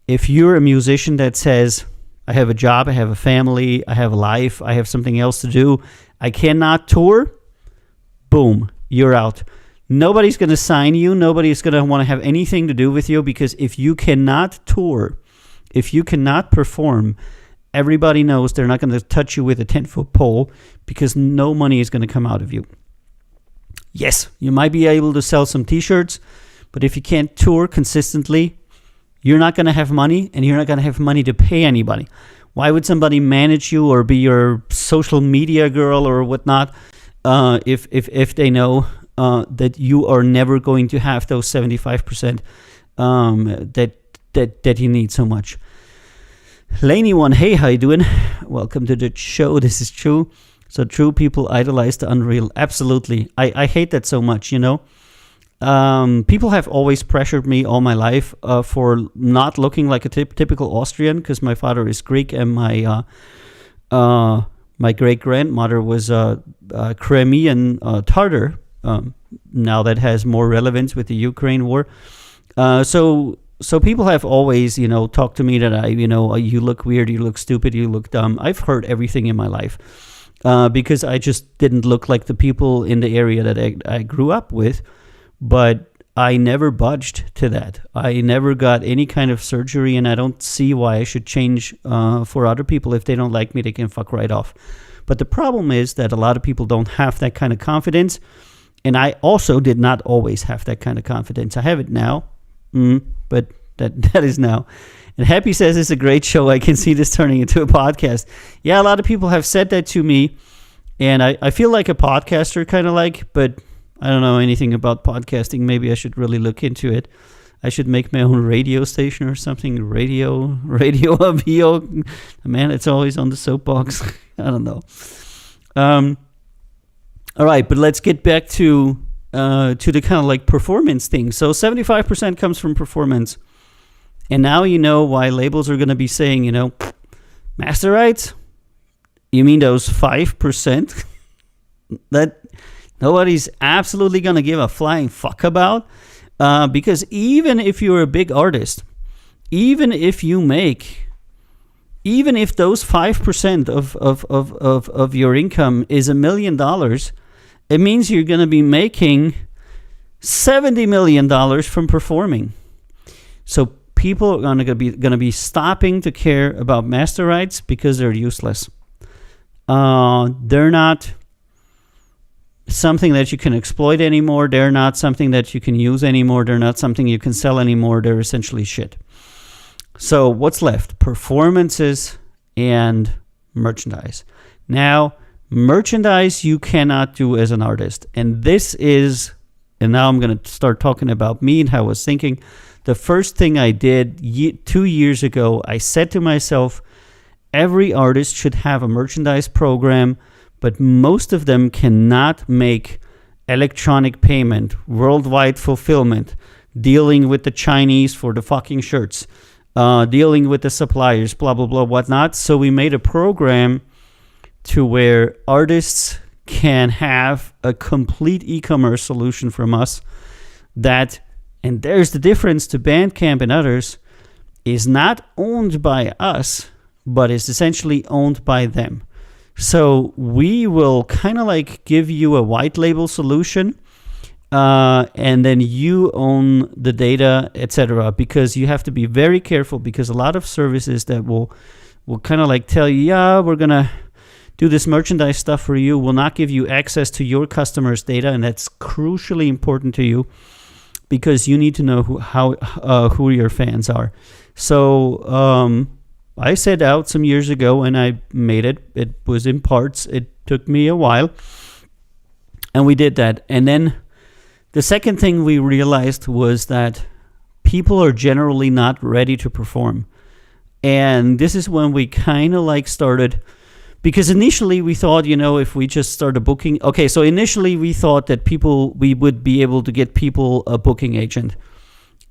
if you're a musician that says, I have a job, I have a family, I have a life, I have something else to do, I cannot tour, boom, you're out. Nobody's going to sign you. Nobody's going to want to have anything to do with you, because if you cannot tour, if you cannot perform, everybody knows they're not going to touch you with a 10-foot pole, because no money is going to come out of you. Yes, you might be able to sell some t-shirts, but if you can't tour consistently, you're not going to have money, and you're not going to have money to pay anybody. Why would somebody manage you or be your social media girl or whatnot if they know that you are never going to have those 75% that you need so much? Laney one, hey, how you doing? Welcome to the show. This is true. So true, people idolize the unreal. Absolutely. I hate that so much, People have always pressured me all my life for not looking like a typical Austrian, because my father is Greek and my great grandmother was Crimean Tartar. Now that has more relevance with the Ukraine war. So people have always, talked to me that you look weird, you look stupid, you look dumb. I've heard everything in my life because I just didn't look like the people in the area that I grew up with. But I never budged to that. I never got any kind of surgery, and I don't see why I should change for other people. If they don't like me, they can fuck right off. But the problem is that a lot of people don't have that kind of confidence, and I also did not always have that kind of confidence. I have it now, but that is now. And Happy says it's a great show. I can see this turning into a podcast. Yeah, a lot of people have said that to me, and I feel like a podcaster, kind of like, but I don't know anything about podcasting. Maybe I should really look into it. I should make my own radio station or something. Radio VO. Man, it's always on the soapbox. I don't know. All right, but let's get back to the kind of like performance thing. So 75% comes from performance. And now you know why labels are going to be saying, master rights? You mean those 5% that nobody's absolutely going to give a flying fuck about? Because even if you're a big artist, even if those 5% of your income is $1 million, it means you're going to be making $70 million from performing. So people are going to be stopping to care about master rights because they're useless. They're not something that you can exploit anymore. They're not something that you can use anymore. They're not something you can sell anymore. They're essentially shit. So what's left? Performances and merchandise. Now, merchandise you cannot do as an artist. And now I'm going to start talking about me and how I was thinking. The first thing I did 2 years ago, I said to myself, every artist should have a merchandise program, but most of them cannot make electronic payment, worldwide fulfillment, dealing with the Chinese for the fucking shirts, dealing with the suppliers, blah, blah, blah, whatnot. So we made a program to where artists can have a complete e-commerce solution from us that, and there's the difference to Bandcamp and others, is not owned by us, but is essentially owned by them. So we will kind of like give you a white label solution, and then you own the data, etc. Because you have to be very careful, because a lot of services that will kind of like tell you, yeah, we're gonna do this merchandise stuff for you, will not give you access to your customers' data, and that's crucially important to you because you need to know who your fans are. So I set out some years ago and I made it. It was in parts. It took me a while. And we did that. And then the second thing we realized was that people are generally not ready to perform. And this is when we kind of like started, because initially we thought, if we just started booking. Okay, so initially we thought that we would be able to get people a booking agent.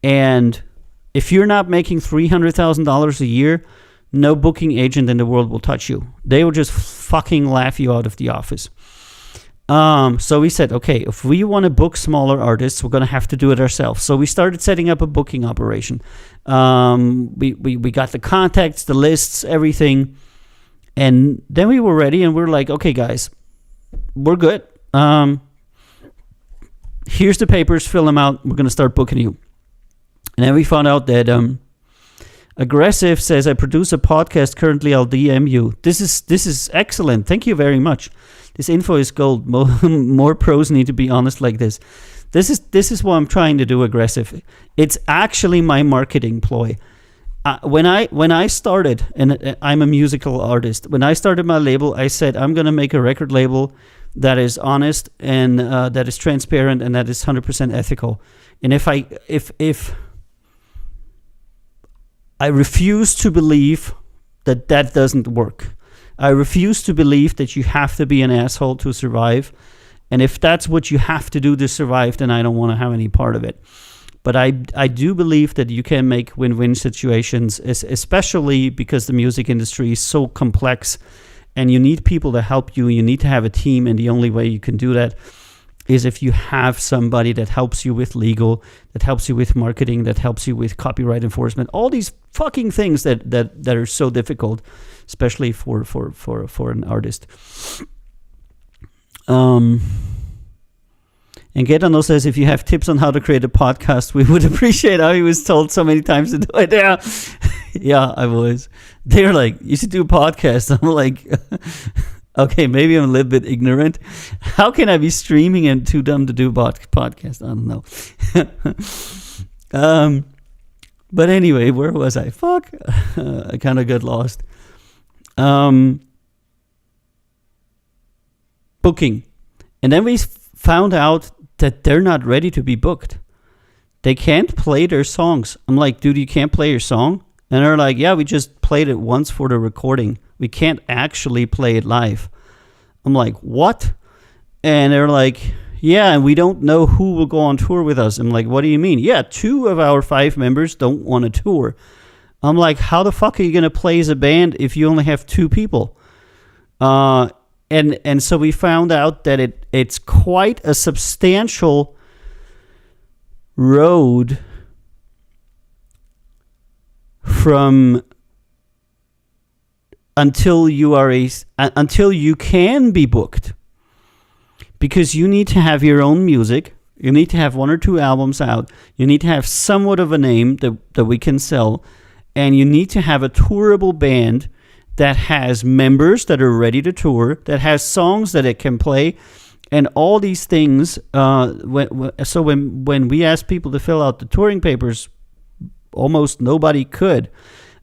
And if you're not making $300,000 a year, no booking agent in the world will touch you. They will just fucking laugh you out of the office. So we said, okay, if we want to book smaller artists, we're going to have to do it ourselves. So we started setting up a booking operation. We got the contacts, the lists, everything. And then we were ready and we were like, okay, guys, we're good. Here's the papers, fill them out. We're going to start booking you. And then we found out that Aggressive says, I produce a podcast currently. I'll DM you. This is excellent. Thank you very much. This info is gold. More pros need to be honest like this. This is what I'm trying to do, Aggressive. It's actually my marketing ploy. When I started, and I'm a musical artist, when I started my label, I said I'm going to make a record label that is honest and that is transparent and that is 100% ethical. And if I refuse to believe that doesn't work. I refuse to believe that you have to be an asshole to survive. And if that's what you have to do to survive, then I don't want to have any part of it. But I do believe that you can make win-win situations, especially because the music industry is so complex and you need people to help you. You need to have a team, and the only way you can do that is if you have somebody that helps you with legal, that helps you with marketing, that helps you with copyright enforcement, all these fucking things that are so difficult, especially for an artist. And Gaetano says, if you have tips on how to create a podcast, we would appreciate how he was told so many times to do it. Yeah, yeah, I was. They're like, you should do a podcast. I'm like, okay, maybe I'm a little bit ignorant. How can I be streaming and too dumb to do a podcast? I don't know. But anyway, where was I? Fuck. I kind of got lost. Booking. And then we found out that they're not ready to be booked. They can't play their songs. I'm like, dude, you can't play your song? And they're like, yeah, we just played it once for the recording. We can't actually play it live. I'm like, what? And they're like, yeah, and we don't know who will go on tour with us. I'm like, what do you mean? Yeah, 2 of our 5 members don't want to tour. I'm like, how the fuck are you going to play as a band if you only have 2 people? And so we found out that it's quite a substantial road from until you can be booked, because you need to have your own music, you need to have 1 or 2 albums out, you need to have somewhat of a name that we can sell, and you need to have a tourable band that has members that are ready to tour, that has songs that it can play, and all these things. So when we asked people to fill out the touring papers, almost nobody could.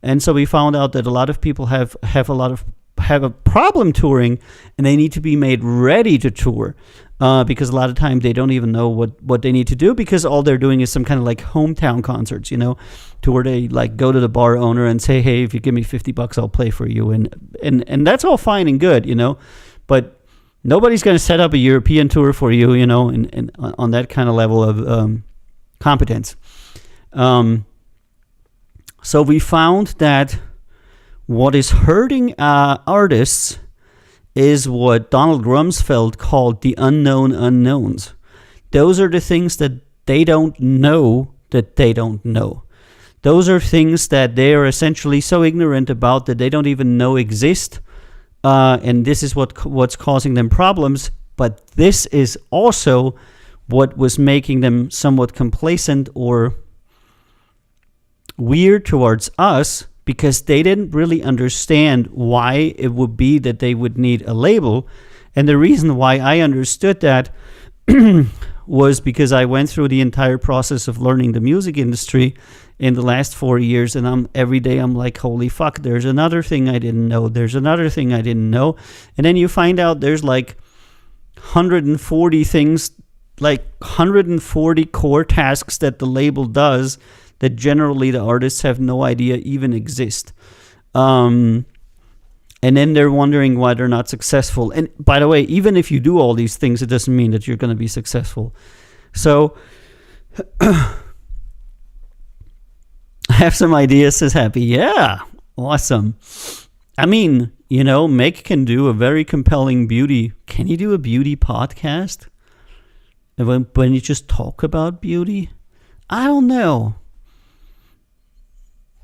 And so we found out that a lot of people have a problem touring, and they need to be made ready to tour, because a lot of time they don't even know what they need to do, because all they're doing is some kind of like hometown concerts, to where they like go to the bar owner and say, hey, if you give me $50, I'll play for you, and that's all fine and good, but nobody's going to set up a European tour for you, and on that kind of level of competence. So we found that what is hurting artists is what Donald Rumsfeld called the unknown unknowns. Those are the things that they don't know that they don't know. Those are things that they are essentially so ignorant about that they don't even know exist. And this is what's causing them problems. But this is also what was making them somewhat complacent or weird towards us, because they didn't really understand why it would be that they would need a label. And the reason why I understood that was because I went through the entire process of learning the music industry in the last 4 years, and every day I'm like, holy fuck, there's another thing I didn't know. There's another thing I didn't know. And then you find out there's like 140 things, like 140 core tasks that the label does that generally the artists have no idea even exist. And then they're wondering why they're not successful. And by the way, even if you do all these things, it doesn't mean that you're going to be successful. So I have some ideas, says Happy. Yeah, awesome. I mean, Meg can do a very compelling beauty. Can you do a beauty podcast? And when you just talk about beauty? I don't know.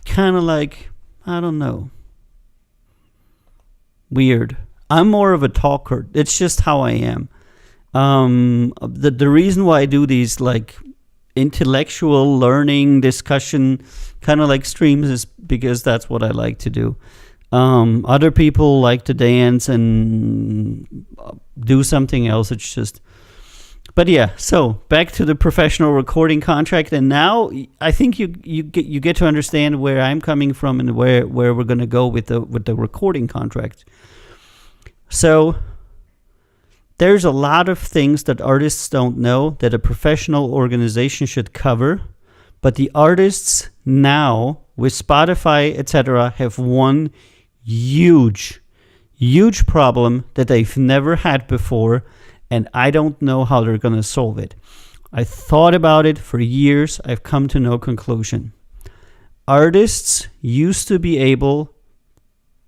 Kind of like, I don't know. Weird. I'm more of a talker. It's just how I am. The reason why I do these like intellectual learning discussion kind of like streams is because that's what I like to do. Other people like to dance and do something else. It's just... But yeah, so back to the professional recording contract, and now I think you get to understand where I'm coming from and where we're going to go with the recording contract. So there's a lot of things that artists don't know that a professional organization should cover, but the artists now with Spotify, etc., have one huge problem that they've never had before. and I don't know how they're going to solve it. I thought about it for years. I've come to no conclusion. Artists used to be able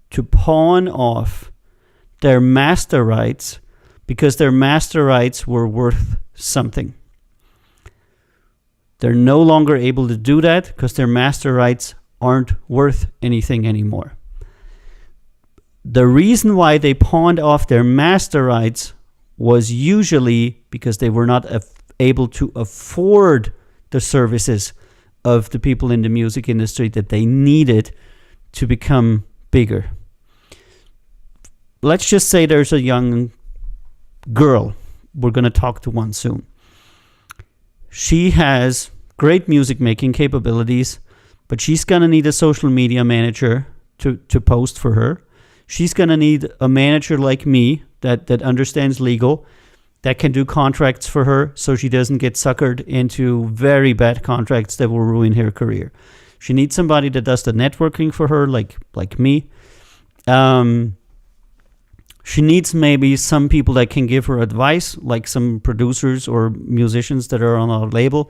to pawn off their master rights because their master rights were worth something. They're no longer able to do that because their master rights aren't worth anything anymore. The reason why they pawned off their master rights was usually because they were not able to afford the services of the people in the music industry that they needed to become bigger. Let's just say there's a young girl. We're going to talk to one soon. She has great music making capabilities, but she's going to need a social media manager to post for her. She's going to need a manager like me that understands legal, that can do contracts for her so she doesn't get suckered into very bad contracts that will ruin her career. She needs somebody that does the networking for her, like me. She needs maybe some people that can give her advice, like some producers or musicians that are on our label,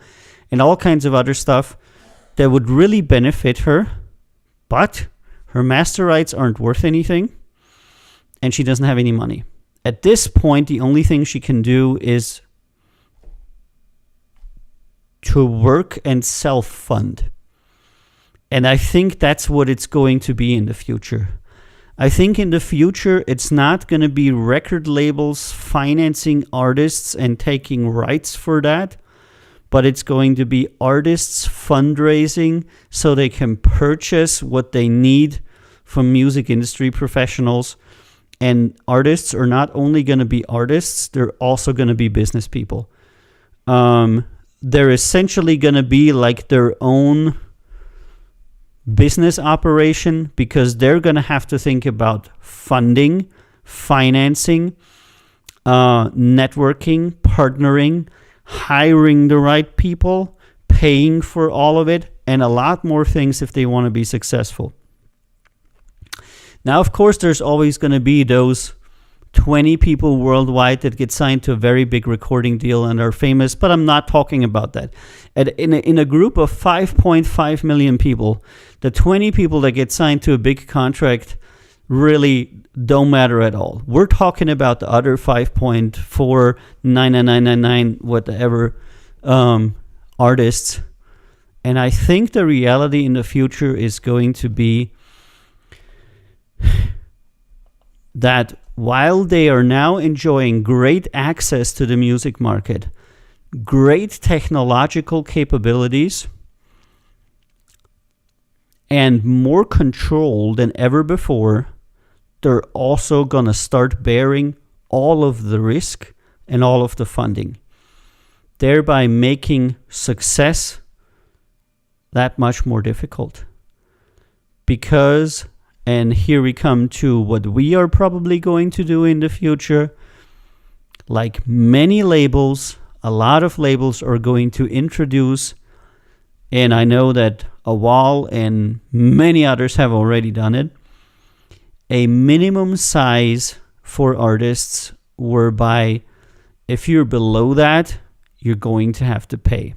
and all kinds of other stuff that would really benefit her, but her master rights aren't worth anything, and she doesn't have any money. At this point, the only thing she can do is to work and self-fund. And I think that's what it's going to be in the future. I think in the future, it's not going to be record labels financing artists and taking rights for that, but it's going to be artists fundraising so they can purchase what they need from music industry professionals. And artists are not only going to be artists, they're also going to be business people. They're essentially going to be like their own business operation because they're going to have to think about funding, financing, networking, partnering, hiring the right people, paying for all of it, and a lot more things if they want to be successful. Now, of course, there's always going to be those 20 people worldwide that get signed to a very big recording deal and are famous, but I'm not talking about that. In a group of 5.5 million people, the 20 people that get signed to a big contract really don't matter at all. We're talking about the other 5.49999 whatever artists. And I think the reality in the future is going to be that while they are now enjoying great access to the music market, great technological capabilities, and more control than ever before, they're also going to start bearing all of the risk and all of the funding, thereby making success that much more difficult. Because, and here we come to what we are probably going to do in the future, like many labels, a lot of labels are going to introduce, and I know that Awal and many others have already done it, a minimum size for artists whereby if you're below that, you're going to have to pay.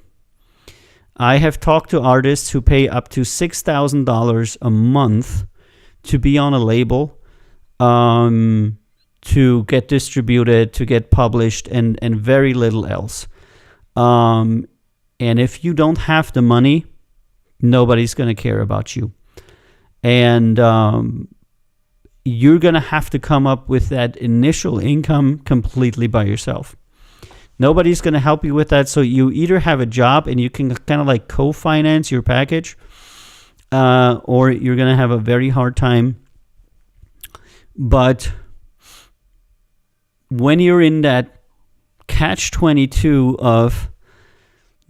I have talked to artists who pay up to $6,000 a month to be on a label, to get distributed, to get published, and very little else. And if you don't have the money, nobody's going to care about you. And you're going to have to come up with that initial income completely by yourself. Nobody's going to help you with that. So you either have a job and you can kind of like co-finance your package, or you're going to have a very hard time. But when you're in that catch-22 of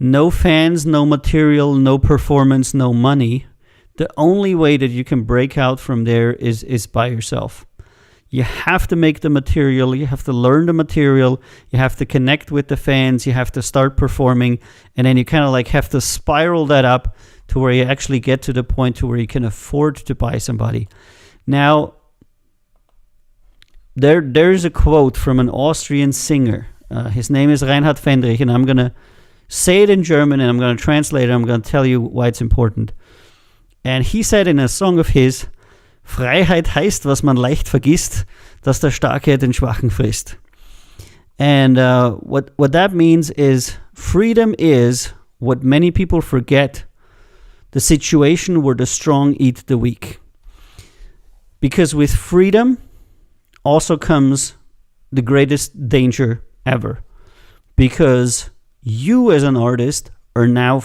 no fans, no material, no performance, no money, the only way that you can break out from there is by yourself. You have to make the material, you have to learn the material, you have to connect with the fans, you have to start performing, and then you kind of like have to spiral that up to where you actually get to the point to where you can afford to buy somebody. Now, there's a quote from an Austrian singer, His name is Reinhard Fendrich, and I'm going to say it in German, and I'm going to translate it. I'm going to tell you why it's important. And he said in a song of his, Freiheit heißt, was man leicht vergisst, dass der Starke den Schwachen frisst. And what that means is freedom is what many people forget, the situation where the strong eat the weak. Because with freedom also comes the greatest danger ever. Because you as an artist are now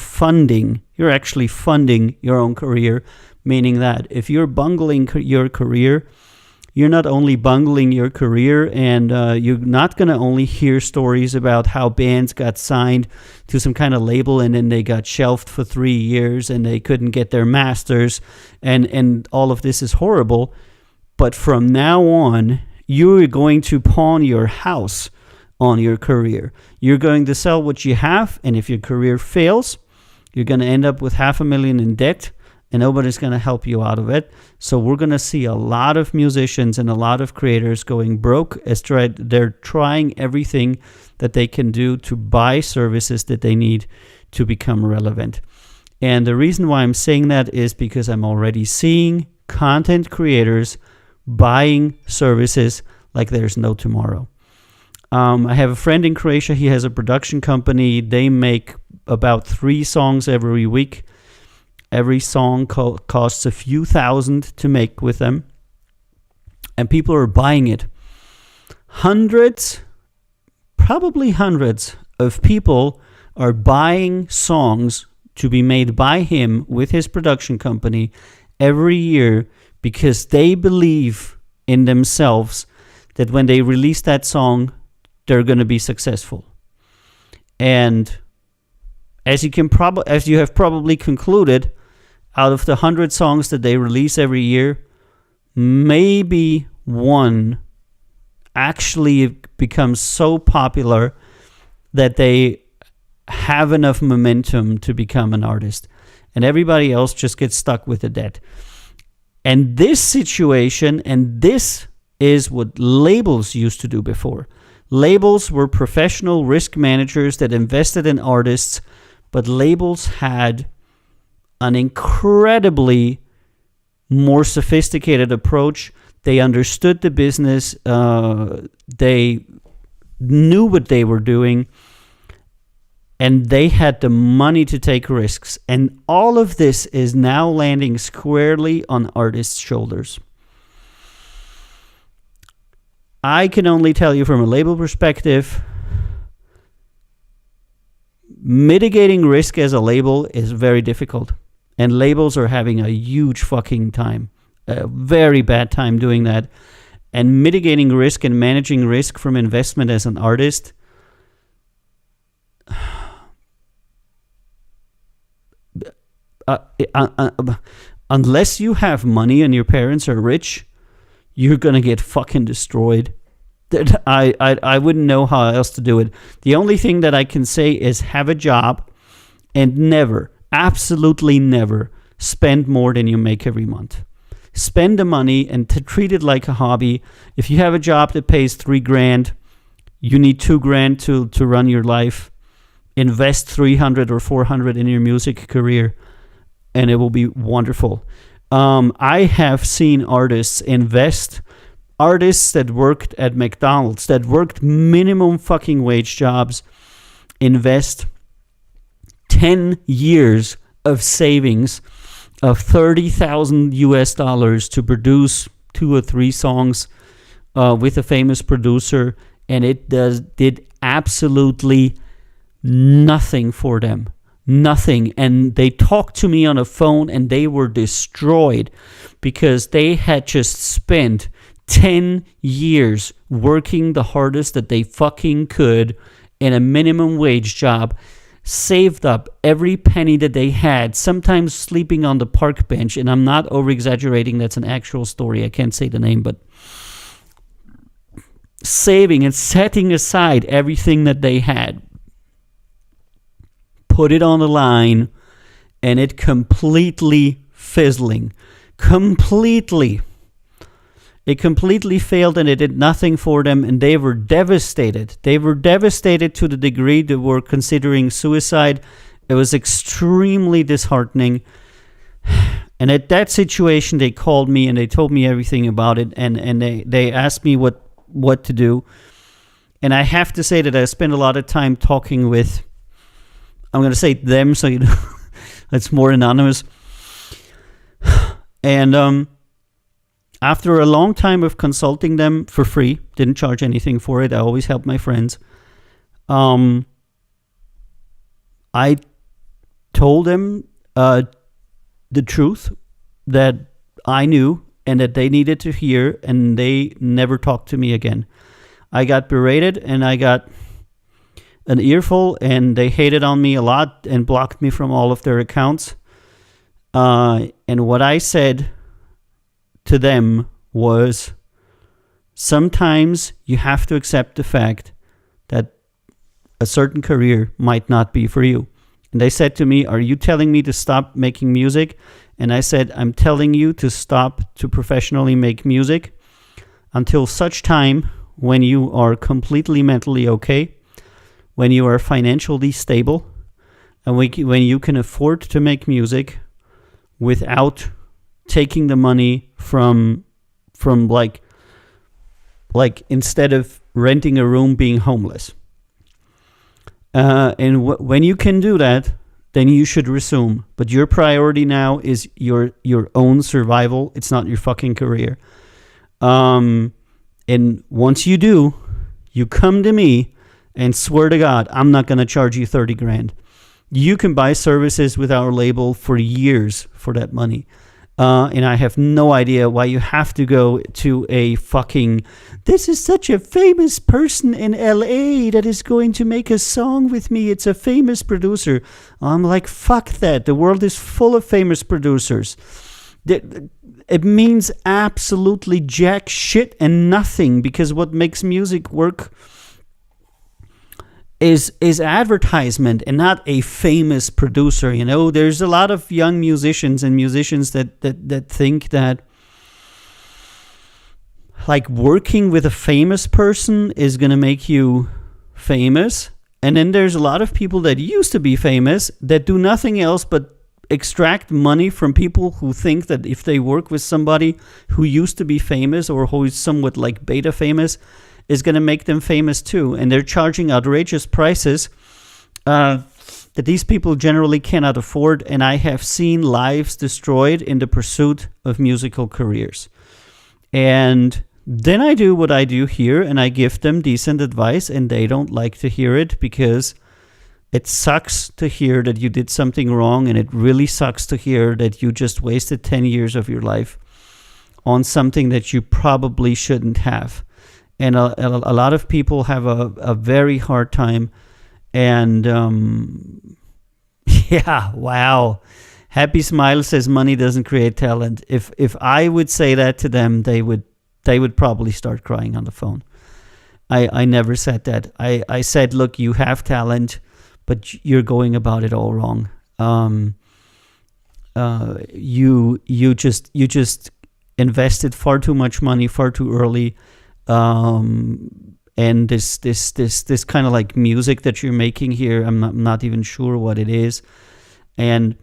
you're actually funding your own career, meaning that if you're bungling your career, you're not only bungling your career, and you're not going to only hear stories about how bands got signed to some kind of label and then they got shelved for 3 years and they couldn't get their masters, and all of this is horrible. But from now on, you're going to pawn your house on your career. You're going to sell what you have, and if your career fails, you're going to end up with $500,000 in debt, and nobody's going to help you out of it. So we're going to see a lot of musicians and a lot of creators going broke as they're trying everything that they can do to buy services that they need to become relevant. And the reason why I'm saying that is because I'm already seeing content creators buying services like there's no tomorrow. I have a friend in Croatia. He has a production company. They make about 3 songs every week. Every song costs a few thousand to make with them. And people are buying it. Probably hundreds of people are buying songs to be made by him with his production company every year because they believe in themselves that when they release that song, they're going to be successful. And as you have probably concluded, out of the 100 songs that they release every year, maybe one actually becomes so popular that they have enough momentum to become an artist. And everybody else just gets stuck with the debt. And this situation, and this is what labels used to do before. Labels were professional risk managers that invested in artists, but labels had an incredibly more sophisticated approach. They understood the business. They knew what they were doing. And they had the money to take risks. And all of this is now landing squarely on artists' shoulders. I can only tell you from a label perspective, mitigating risk as a label is very difficult. And labels are having a huge fucking time. A very bad time doing that. And mitigating risk and managing risk from investment as an artist, unless you have money and your parents are rich, you're gonna get fucking destroyed. I wouldn't know how else to do it. The only thing that I can say is have a job and never, absolutely never, spend more than you make every month. Spend the money and treat it like a hobby. If you have a job that pays $3,000, you need $2,000 to run your life. Invest $300 or $400 in your music career, and it will be wonderful. I have seen artists that worked at McDonald's, that worked minimum fucking wage jobs, invest 10 years of savings of $30,000 to produce 2 or 3 songs with a famous producer, and it did absolutely nothing for them. Nothing. And they talked to me on the phone and they were destroyed because they had just spent 10 years working the hardest that they fucking could in a minimum wage job, saved up every penny that they had, sometimes sleeping on the park bench. And I'm not over-exaggerating. That's an actual story. I can't say the name, but saving and setting aside everything that they had, put it on the line, and it completely fizzling. Completely. It completely failed and it did nothing for them, and they were devastated. They were devastated to the degree they were considering suicide. It was extremely disheartening. And at that situation, they called me and they told me everything about it, and they asked me what to do. And I have to say that I spent a lot of time talking with, I'm going to say them so you know, it's more anonymous. And after a long time of consulting them for free, didn't charge anything for it, I always help my friends, I told them the truth that I knew and that they needed to hear, and they never talked to me again. I got berated and I got an earful, and they hated on me a lot and blocked me from all of their accounts. And what I said to them was, sometimes you have to accept the fact that a certain career might not be for you. And they said to me, are you telling me to stop making music? And I said, I'm telling you to stop to professionally make music until such time when you are completely mentally okay, when you are financially stable, and when you can afford to make music without taking the money from like instead of renting a room, being homeless. And when you can do that, then you should resume. But your priority now is your own survival. It's not your fucking career. And once you do, you come to me and swear to God, I'm not going to charge you 30 grand. You can buy services with our label for years for that money. And I have no idea why you have to go to a fucking, this is such a famous person in LA that is going to make a song with me. It's a famous producer. I'm like, fuck that. The world is full of famous producers. It means absolutely jack shit and nothing, because what makes music work is advertisement and not a famous producer. You know, there's a lot of young musicians and musicians that think that like working with a famous person is going to make you famous. And then there's a lot of people that used to be famous that do nothing else but extract money from people who think that if they work with somebody who used to be famous or who is somewhat like beta famous, is going to make them famous too. And they're charging outrageous prices that these people generally cannot afford. And I have seen lives destroyed in the pursuit of musical careers. And then I do what I do here, and I give them decent advice, and they don't like to hear it, because it sucks to hear that you did something wrong, and it really sucks to hear that you just wasted 10 years of your life on something that you probably shouldn't have. And a lot of people have a very hard time. And yeah, wow. Happy Smile says money doesn't create talent. If I would say that to them, they would probably start crying on the phone. I never said that. I said, look, you have talent, but you're going about it all wrong. You just invested far too much money far too early. And this kind of like music that you're making here, I'm not even sure what it is. And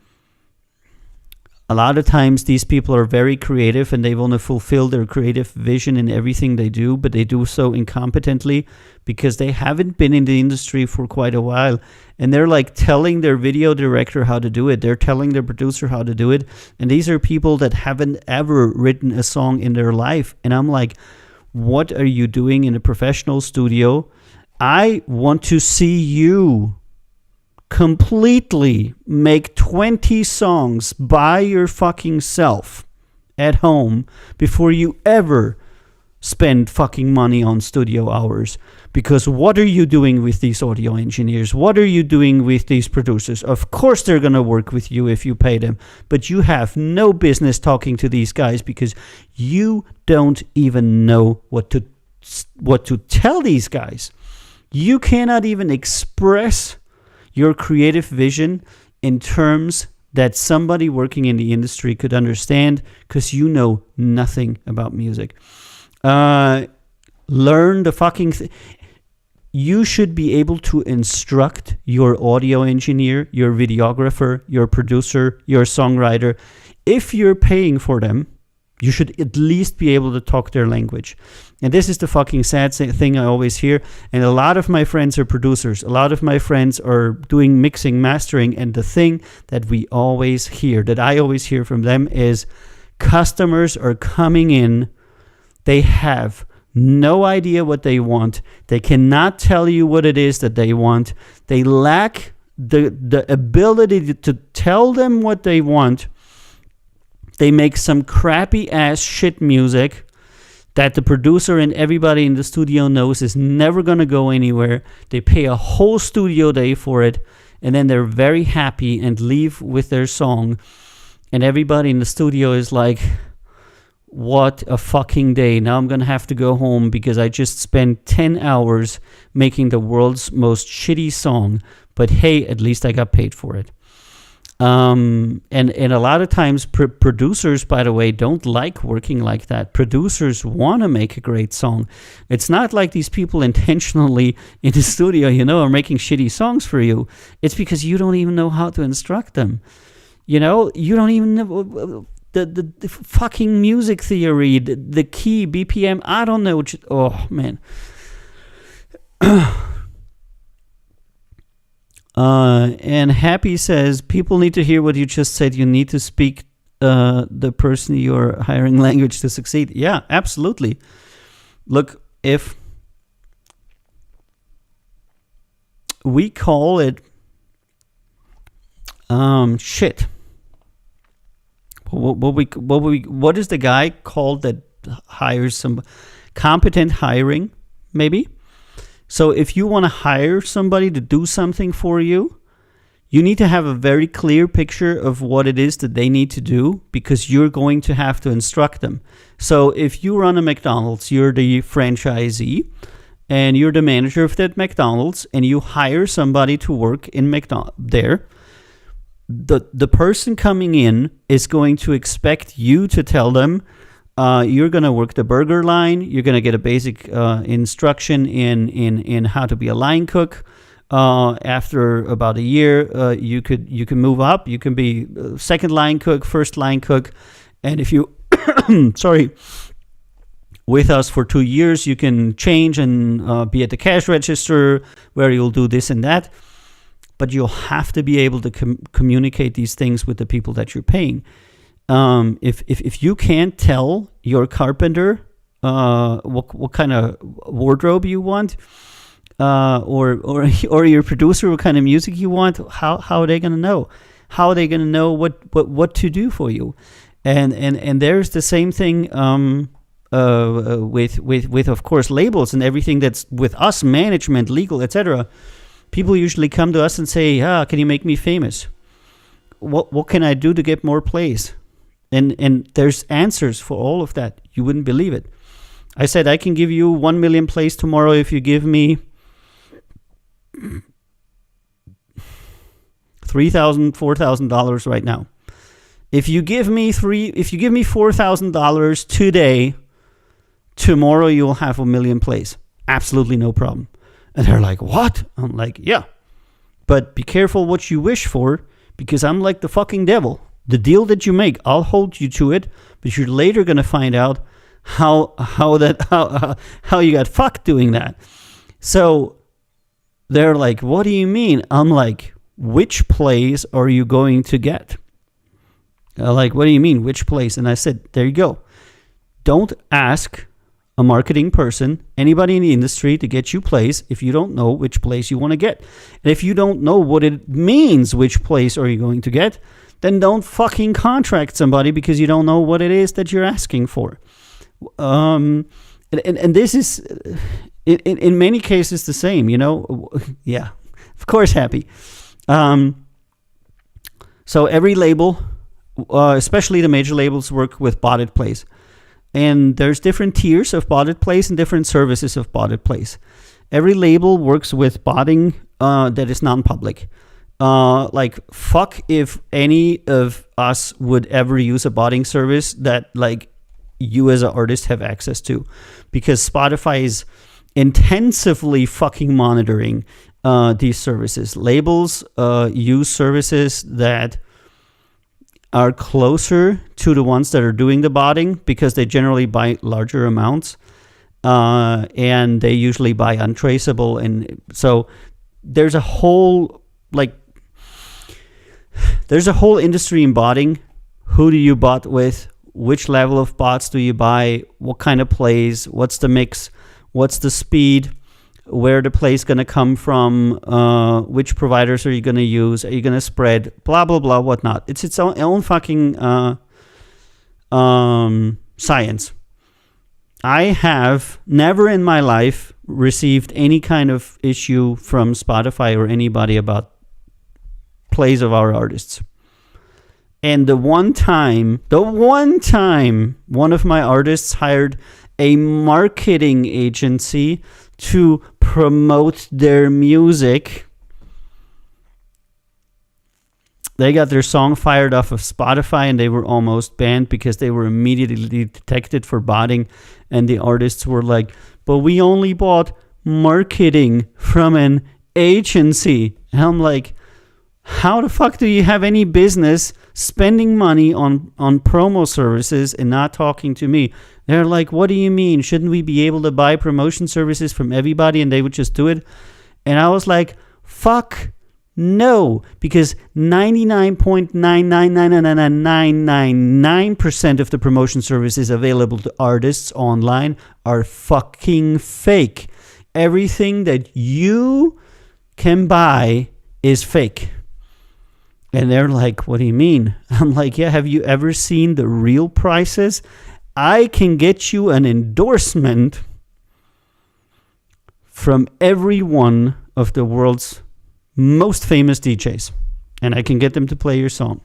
a lot of times these people are very creative and they want to fulfill their creative vision in everything they do, but they do so incompetently because they haven't been in the industry for quite a while. And they're like telling their video director how to do it. They're telling their producer how to do it. And these are people that haven't ever written a song in their life. And I'm like, what are you doing in a professional studio? I want to see you completely make 20 songs by your fucking self at home before you ever spend fucking money on studio hours. Because what are you doing with these audio engineers? What are you doing with these producers? Of course they're going to work with you if you pay them, but you have no business talking to these guys because you don't even know what to tell these guys. You cannot even express your creative vision in terms that somebody working in the industry could understand, because you know nothing about music. Learn the fucking you should be able to instruct your audio engineer, your videographer, your producer, your songwriter. If you're paying for them, you should at least be able to talk their language. And this is the fucking sad thing I always hear. And a lot of my friends are producers. A lot of my friends are doing mixing, mastering. And the thing that we always hear, that I always hear from them, is customers are coming in. They have no idea what they want. They cannot tell you what it is that they want. They lack the ability to tell them what they want. They make some crappy ass shit music that the producer and everybody in the studio knows is never going to go anywhere. They pay a whole studio day for it, and then they're very happy and leave with their song. And everybody in the studio is like, what a fucking day. Now I'm going to have to go home because I just spent 10 hours making the world's most shitty song. But hey, at least I got paid for it. And a lot of times producers, by the way, don't like working like that. Producers want to make a great song. It's not like these people intentionally in the studio, are making shitty songs for you. It's because you don't even know how to instruct them. You don't even know the fucking music theory, the key, BPM. I don't know. Oh, man. And Happy says, people need to hear what you just said. You need to speak the person you're hiring language to succeed. Yeah, absolutely. Look, if we call it shit. What is the guy called that hires some competent hiring, maybe? So if you want to hire somebody to do something for you, you need to have a very clear picture of what it is that they need to do, because you're going to have to instruct them. So if you run a McDonald's, you're the franchisee, and you're the manager of that McDonald's, and you hire somebody to work in there, the person coming in is going to expect you to tell them, you're going to work the burger line. You're going to get a basic instruction in how to be a line cook. After about a year, you can move up. You can be second line cook, first line cook, and if you with us for 2 years, you can change and be at the cash register where you'll do this and that. But you'll have to be able to communicate these things with the people that you're paying. If you can't tell your carpenter what kind of wardrobe you want, or your producer what kind of music you want, how are they gonna know? How are they gonna know what to do for you? And there's the same thing with of course labels and everything that's with us, management, legal, etc. People usually come to us and say, can you make me famous? What can I do to get more plays? And there's answers for all of that. You wouldn't believe it. I said, I can give you 1 million plays tomorrow if you give me $3,000, $4,000 right now. If you give me $4,000 today, tomorrow you'll have 1 million plays. Absolutely no problem. And they're like, what? I'm like, yeah. But be careful what you wish for, because I'm like the fucking devil. The deal that you make, I'll hold you to it, but you're later going to find out how you got fucked doing that. So they're like, what do you mean? I'm like, which plays are you going to get? They're like, what do you mean, which plays? And I said, there you go. Don't ask a marketing person, anybody in the industry, to get you plays if you don't know which place you want to get. And if you don't know what it means, which place are you going to get, then don't fucking contract somebody because you don't know what it is that you're asking for. And this is, in many cases, the same, Yeah, of course, Happy. So every label, especially the major labels, work with botted plays. And there's different tiers of botted plays and different services of botted plays. Every label works with botting that is non-public. like, fuck if any of us would ever use a botting service that like you as an artist have access to, because Spotify is intensively fucking monitoring these services. Labels use services that are closer to the ones that are doing the botting because they generally buy larger amounts, and they usually buy untraceable. And so there's a whole industry in botting. Who do you bot with? Which level of bots do you buy? What kind of plays? What's the mix? What's the speed? Where the play's going to come from? Which providers are you going to use? Are you going to spread? Blah, blah, blah, whatnot. It's its own fucking science. I have never in my life received any kind of issue from Spotify or anybody about plays of our artists. And the one time one of my artists hired a marketing agency to promote their music, they got their song fired off of Spotify and they were almost banned because they were immediately detected for botting. And the artists were like, but we only bought marketing from an agency. And I'm like, how the fuck do you have any business spending money on promo services and not talking to me? They're like, what do you mean? Shouldn't we be able to buy promotion services from everybody and they would just do it? And I was like, fuck no, because 99.9999999% of the promotion services available to artists online are fucking fake. Everything that you can buy is fake. And they're like, what do you mean? I'm like, yeah, have you ever seen the real prices? I can get you an endorsement from every one of the world's most famous DJs, and I can get them to play your song.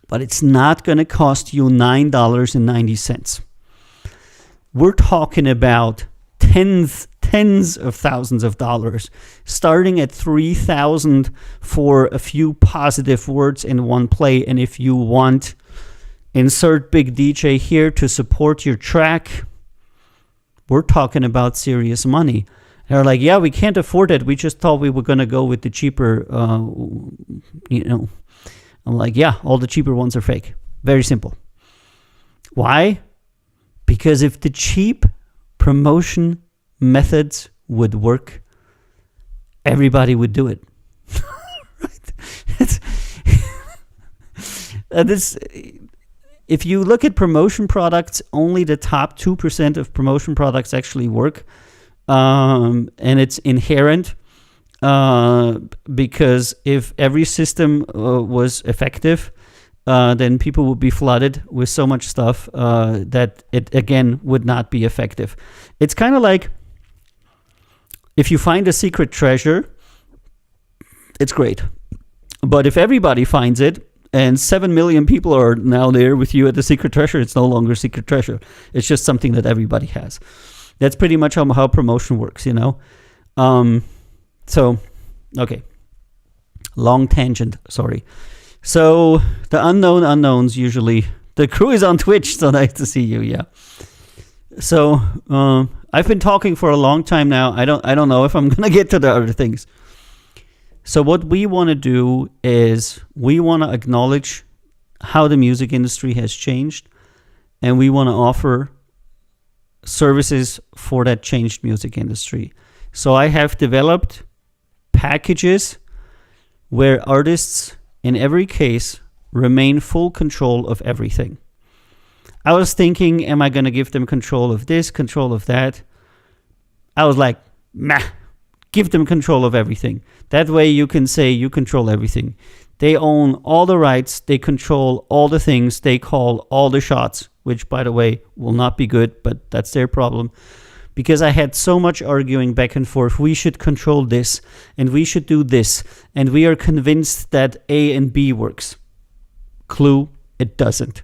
But it's not going to cost you $9.90. We're talking about tens of thousands of dollars, starting at $3,000 for a few positive words in one play. And if you want, insert big DJ here to support your track, we're talking about serious money. They're like, yeah, we can't afford it. We just thought we were going to go with the cheaper, I'm like, yeah, all the cheaper ones are fake. Very simple. Why? Because if the cheap promotion methods would work, everybody would do it. Right? If you look at promotion products, only the top 2% of promotion products actually work. And it's inherent, because if every system was effective, then people would be flooded with so much stuff that it, again, would not be effective. It's kind of like if you find a secret treasure, it's great. But if everybody finds it, and 7 million people are now there with you at the secret treasure, it's no longer secret treasure. It's just something that everybody has. That's pretty much how promotion works, you know? So, okay. Long tangent, sorry. So, the unknown unknowns usually. The crew is on Twitch, so nice to see you, yeah. So, I've been talking for a long time now. I don't know if I'm going to get to the other things. So, what we want to do is we want to acknowledge how the music industry has changed, and we want to offer services for that changed music industry. So I have developed packages where artists, in every case, remain full control of everything. I was thinking, am I going to give them control of this, control of that? I was like, meh, give them control of everything. That way you can say you control everything. They own all the rights, they control all the things, they call all the shots, which, by the way, will not be good, but that's their problem. Because I had so much arguing back and forth. We should control this, and we should do this, and we are convinced that A and B works. Clue, it doesn't.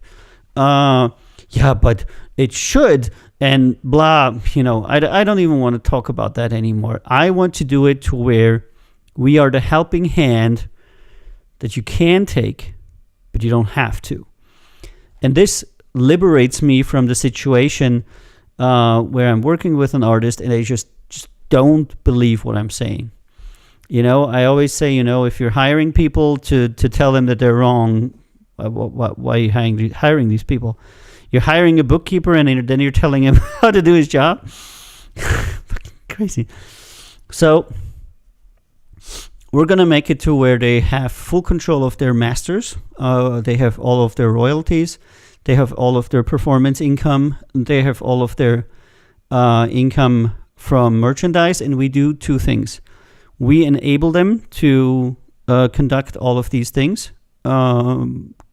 Yeah, but it should, and blah, I don't even want to talk about that anymore. I want to do it to where We are the helping hand that you can take, but you don't have to. And this liberates me from the situation where I'm working with an artist and they just don't believe what I'm saying. I always say, if you're hiring people to tell them that they're wrong, why are you hiring these people? You're hiring a bookkeeper and then you're telling him how to do his job? Fucking crazy. So we're going to make it to where they have full control of their masters. They have all of their royalties. They have all of their performance income. They have all of their income from merchandise. And we do two things. We enable them to conduct all of these things.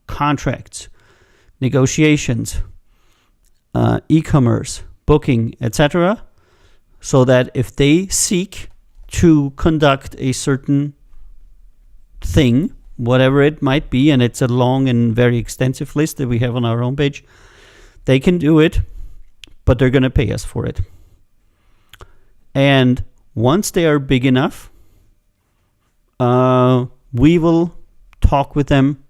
Contracts, negotiations, e-commerce, booking, etc. So that if they seek to conduct a certain thing, whatever it might be, and it's a long and very extensive list that we have on our homepage, they can do it, but they're going to pay us for it. And once they are big enough, we will talk with them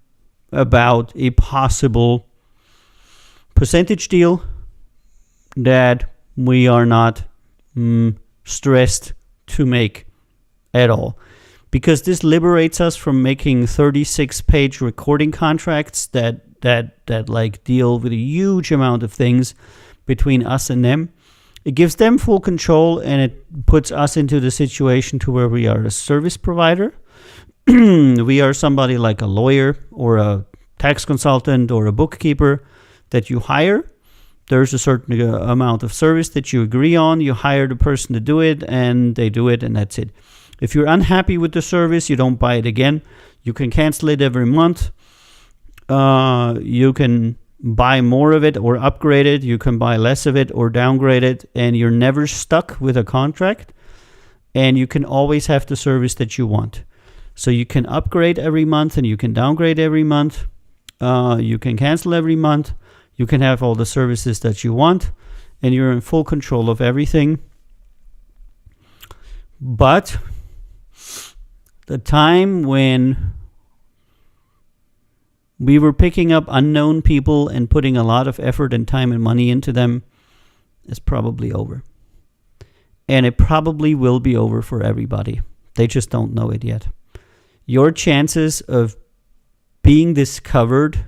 about a possible percentage deal that we are not stressed to make at all, because this liberates us from making 36-page recording contracts that like deal with a huge amount of things between us and them. It gives them full control, and it puts us into the situation to where we are a service provider. We are somebody like a lawyer or a tax consultant or a bookkeeper that you hire. There's a certain amount of service that you agree on. You hire the person to do it, and they do it, and that's it. If you're unhappy with the service, you don't buy it again. You can cancel it every month. You can buy more of it or upgrade it. You can buy less of it or downgrade it, and you're never stuck with a contract. And you can always have the service that you want. So you can upgrade every month and you can downgrade every month. You can cancel every month. You can have all the services that you want, and you're in full control of everything. But the time when we were picking up unknown people and putting a lot of effort and time and money into them is probably over. And it probably will be over for everybody. They just don't know it yet. Your chances of being discovered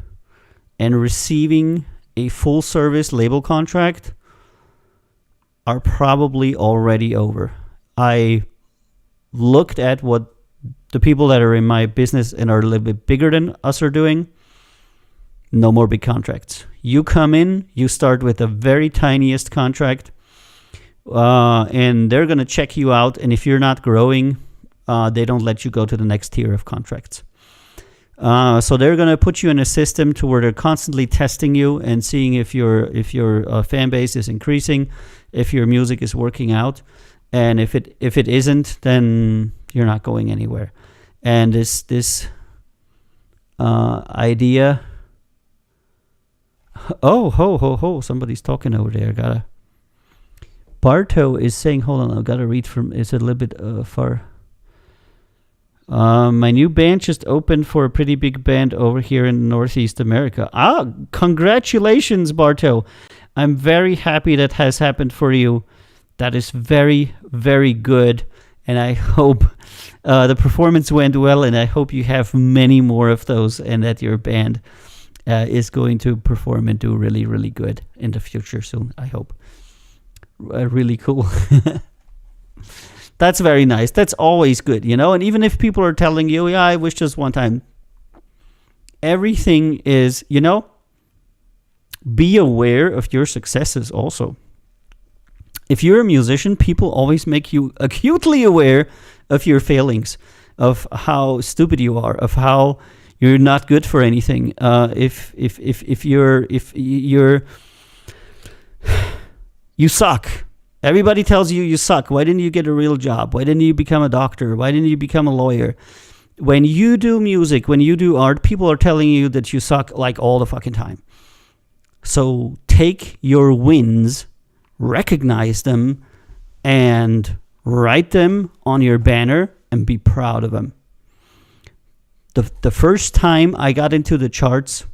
and receiving a full service label contract are probably already over. I looked at what the people that are in my business and are a little bit bigger than us are doing. No more big contracts. You come in, you start with the very tiniest contract, and they're going to check you out. And if you're not growing, they don't let you go to the next tier of contracts. So they're going to put you in a system to where they're constantly testing you and seeing if your fan base is increasing, if your music is working out, and if it isn't, then you're not going anywhere. And this idea. Oh, ho! Somebody's talking over there. Barto is saying, hold on, I've got to read from. It's a little bit far. My new band just opened for a pretty big band over here in Northeast America. Congratulations, Barto. I'm very happy that has happened for you. That is very, very good. And I hope the performance went well, and I hope you have many more of those, and that your band is going to perform and do really, really good in the future soon, I hope. Really cool. That's very nice. That's always good, And even if people are telling you, yeah, I wish just one time. Everything is, be aware of your successes also. If you're a musician, people always make you acutely aware of your failings, of how stupid you are, of how you're not good for anything. If you suck. Everybody tells you suck. Why didn't you get a real job? Why didn't you become a doctor? Why didn't you become a lawyer? When you do music, when you do art, people are telling you that you suck like all the fucking time. So take your wins, recognize them, and write them on your banner and be proud of them. The first time I got into the charts,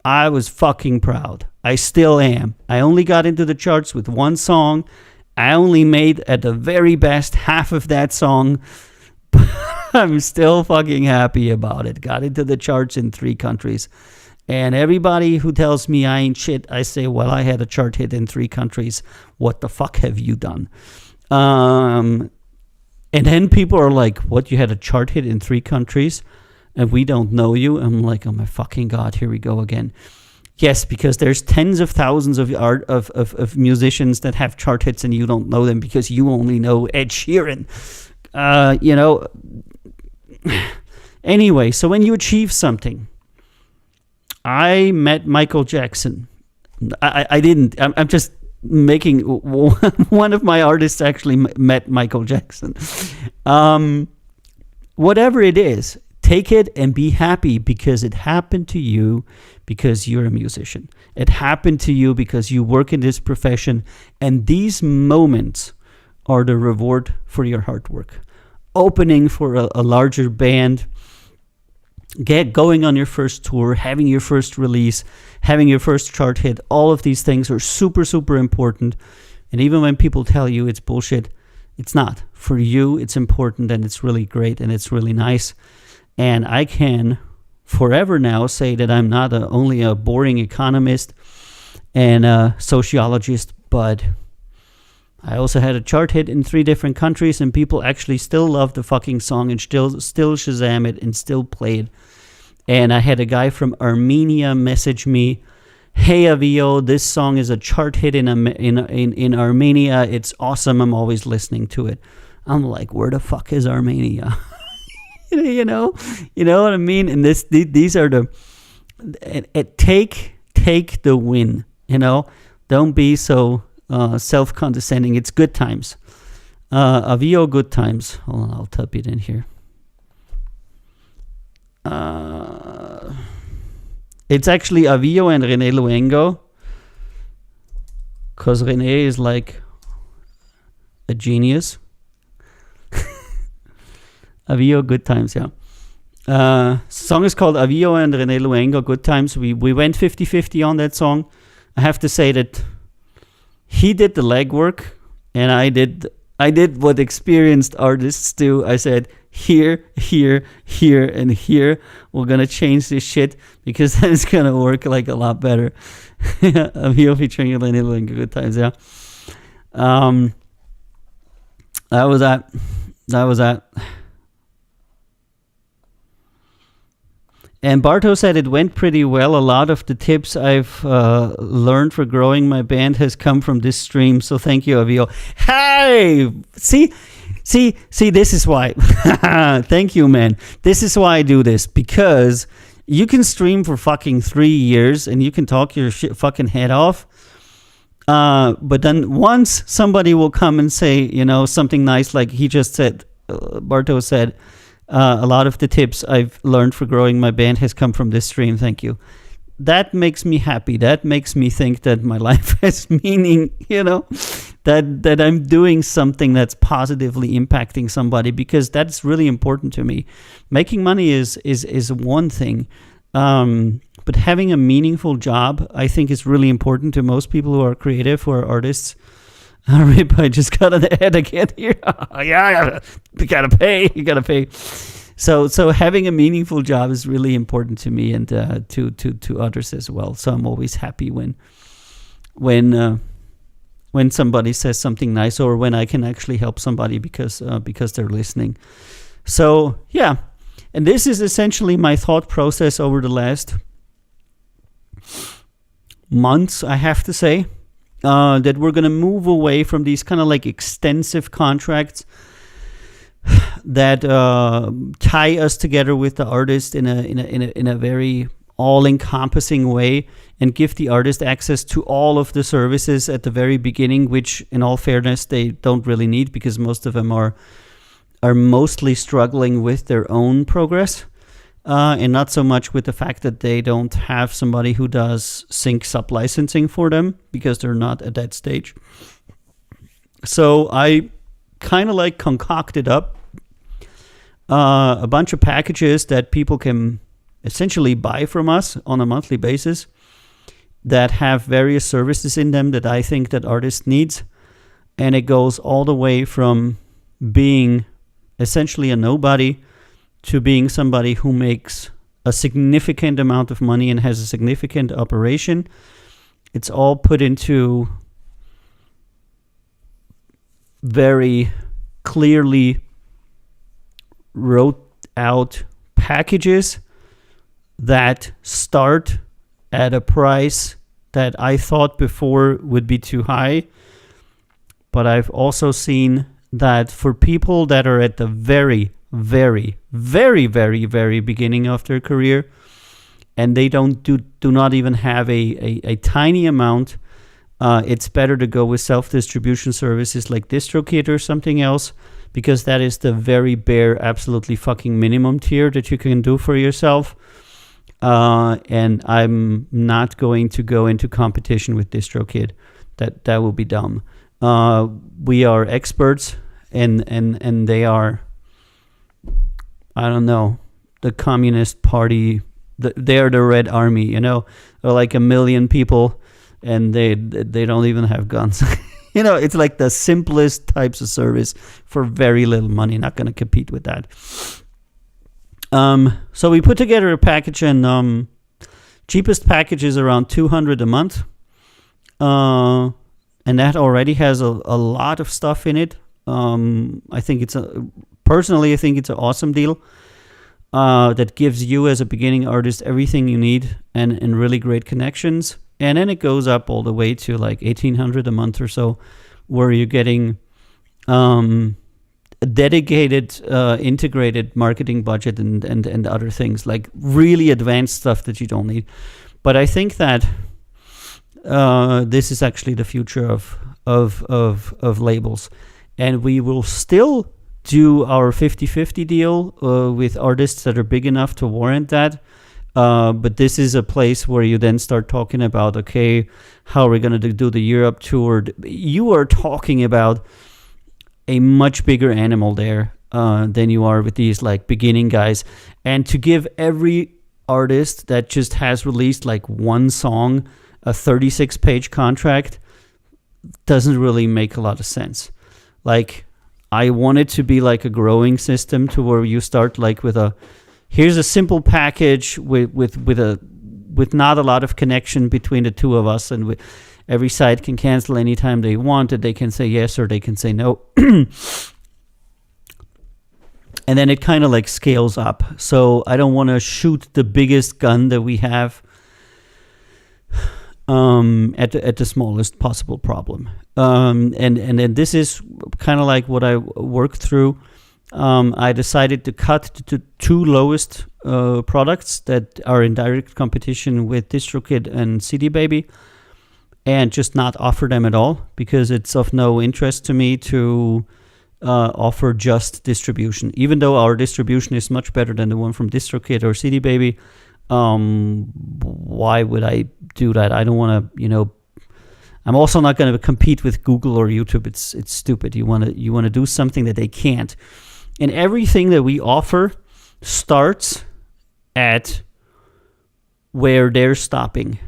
I was fucking proud. I still am. I only got into the charts with one song. I only made, at the very best, half of that song. I'm still fucking happy about it. Got into the charts in 3 countries. And everybody who tells me I ain't shit, I say, well, I had a chart hit in 3 countries. What the fuck have you done? And then people are like, what, you had a chart hit in 3 countries? And we don't know you? I'm like, oh my fucking God, here we go again. Yes, because there's tens of thousands of musicians that have chart hits and you don't know them because you only know Ed Sheeran. Anyway, so when you achieve something, I met Michael Jackson. I didn't. I'm just making one of my artists actually met Michael Jackson. Whatever it is, take it and be happy because it happened to you because you're a musician. It happened to you because you work in this profession, and these moments are the reward for your hard work. Opening for a larger band, going on your first tour, having your first release, having your first chart hit, all of these things are super, super important. And even when people tell you it's bullshit, it's not. For you, it's important and it's really great and it's really nice. And I can forever now say that I'm not only a boring economist and a sociologist, but I also had a chart hit in 3 different countries, and people actually still love the fucking song and still Shazam it and still play it. And I had a guy from Armenia message me, "Hey Avio, this song is a chart hit in Armenia. It's awesome. I'm always listening to it." I'm like, where the fuck is Armenia? You know what I mean? And these are the take the win. Don't be so self-condescending. It's good times. Avio good times. Hold on, I'll type it in here. It's actually Avio and René Luengo, because René is like a genius. Avio Good Times, yeah. Song is called Avio and René Luengo Good Times. We went 50-50 on that song. I have to say that he did the legwork and I did what experienced artists do. I said, here, and here. We're gonna change this shit because then it's gonna work like a lot better. Avio featuring René Luengo Good Times, yeah. That was that. And Barto said it went pretty well. A lot of the tips I've learned for growing my band has come from this stream. So thank you, Avio. Hey, see, this is why. Thank you, man. This is why I do this, because you can stream for fucking 3 years and you can talk your fucking head off. But then once somebody will come and say, something nice, like he just said, Barto said, a lot of the tips I've learned for growing my band has come from this stream. Thank you. That makes me happy. That makes me think that my life has meaning, that I'm doing something that's positively impacting somebody, because that's really important to me. Making money is one thing. But having a meaningful job, I think, is really important to most people who are creative, who are artists. Rip, I just got an ad again here. Yeah, you gotta pay. So having a meaningful job is really important to me and to others as well. So I'm always happy when somebody says something nice, or when I can actually help somebody because they're listening. So yeah, and this is essentially my thought process over the last months, I have to say. That we're going to move away from these kind of like extensive contracts that tie us together with the artist in a very all-encompassing way, and give the artist access to all of the services at the very beginning, which in all fairness they don't really need, because most of them are mostly struggling with their own progress. And not so much with the fact that they don't have somebody who does sync sub-licensing for them, because they're not at that stage. So I kind of like concocted up a bunch of packages that people can essentially buy from us on a monthly basis that have various services in them that I think that artists needs. And it goes all the way from being essentially a nobody to being somebody who makes a significant amount of money and has a significant operation. It's all put into very clearly wrote out packages that start at a price that I thought before would be too high. But I've also seen that for people that are at the very, very, very, very, very beginning of their career, and they do not even have a tiny amount, it's better to go with self-distribution services like DistroKid or something else, because that is the very bare, absolutely fucking minimum tier that you can do for yourself. And I'm not going to go into competition with DistroKid. That will be dumb. We are experts, and they are, I don't know, the Communist Party. They are the Red Army. You know, they're like 1 million people, and they don't even have guns. You know, it's like the simplest types of service for very little money. Not going to compete with that. So we put together a package, and cheapest package is around $200 a month. And that already has a lot of stuff in it. I think personally, I think it's an awesome deal that gives you as a beginning artist everything you need and really great connections. And then it goes up all the way to like $1,800 a month or so, where you're getting a dedicated, integrated marketing budget and other things, like really advanced stuff that you don't need. But I think that this is actually the future of labels, and we will still do our 50-50 deal with artists that are big enough to warrant that. But this is a place where you then start talking about, okay, how are we going to do the Europe tour? You are talking about a much bigger animal there than you are with these like beginning guys. And to give every artist that just has released like one song a 36-page contract doesn't really make a lot of sense. Like, I want it to be like a growing system to where you start like with here's a simple package with not a lot of connection between the two of us, and every side can cancel anytime they want it. They can say yes or they can say no. And then it kind of like scales up. So I don't want to shoot the biggest gun that we have at the smallest possible problem. And then this is kind of like what I worked through. I decided to cut to two lowest products that are in direct competition with DistroKid and CD Baby, and just not offer them at all, because it's of no interest to me to offer just distribution. Even though our distribution is much better than the one from DistroKid or CD Baby, why would I do that? I don't want to, I'm also not going to compete with Google or YouTube. It's stupid. You want to do something that they can't. And everything that we offer starts at where they're stopping.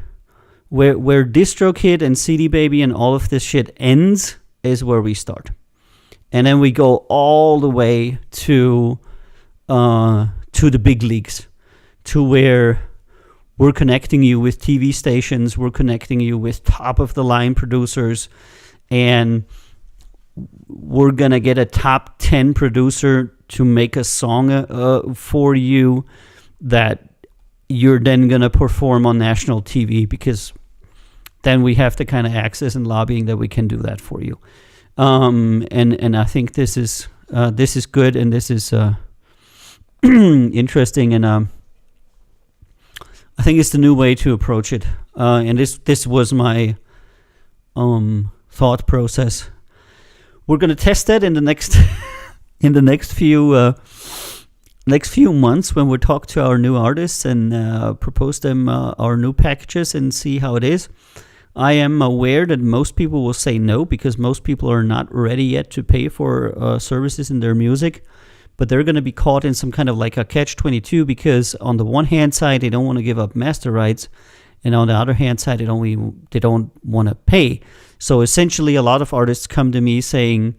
Where DistroKid and CD Baby and all of this shit ends is where we start. And then we go all the way to the big leagues, to where we're connecting you with TV stations, we're connecting you with top-of-the-line producers, and we're going to get a top 10 producer to make a song for you that you're then going to perform on national TV, because then we have the kind of access and lobbying that we can do that for you. And I think this is good, and this is interesting, and I think it's the new way to approach it. And this was my thought process. We're gonna test that in the next few months when we talk to our new artists and propose them our new packages and see how it is. I am aware that most people will say no, because most people are not ready yet to pay for services in their music. but they're going to be caught in some kind of like a catch-22, because on the one hand side they don't want to give up master rights, and on the other hand side they don't want to pay. So essentially a lot of artists come to me saying,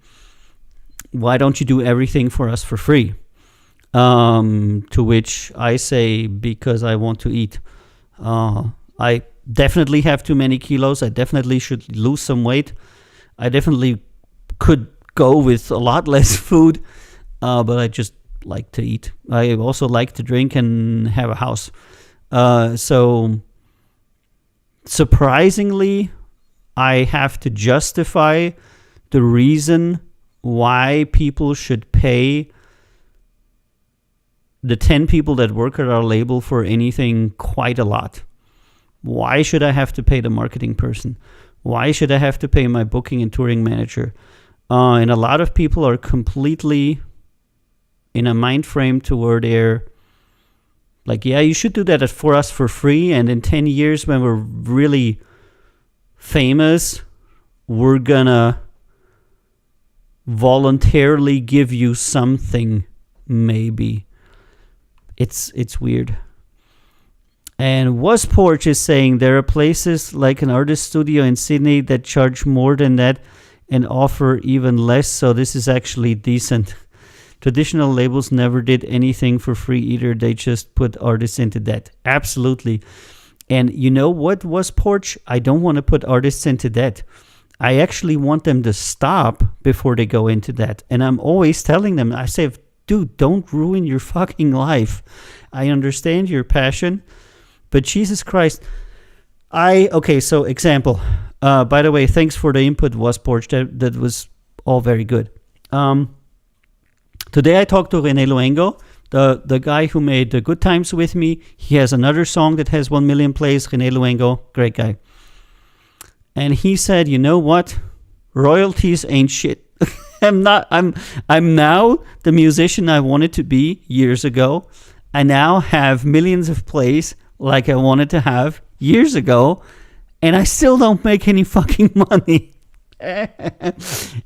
why don't you do everything for us for free? To which I say, because I want to eat. I definitely have too many kilos. I definitely should lose some weight. I definitely could go with a lot less food, but I just like to eat. I also like to drink and have a house. So surprisingly, I have to justify the reason why people should pay the 10 people that work at our label for anything quite a lot. Why should I have to pay the marketing person? Why should I have to pay my booking and touring manager? And a lot of people are completely in a mind frame to where they're like, yeah, you should do that for us for free. And in 10 years, when we're really famous, we're gonna voluntarily give you something, maybe. It's weird. And Wasporch is saying there are places like an artist studio in Sydney that charge more than that and offer even less, so this is actually decent. Traditional labels never did anything for free either. They just put artists into debt. Absolutely. And you know what, Wasporch? I don't want to put artists into debt. I actually want them to stop before they go into debt. And I'm always telling them, I say, dude, don't ruin your fucking life. I understand your passion, but Jesus Christ. So example. By the way, thanks for the input, Wasporch. That was all very good. Today I talked to René Luengo, the guy who made the Good Times with me. He has another song that has 1 million plays. René Luengo, great guy. And he said, you know what? Royalties ain't shit. I'm now the musician I wanted to be years ago. I now have millions of plays like I wanted to have years ago, and I still don't make any fucking money. And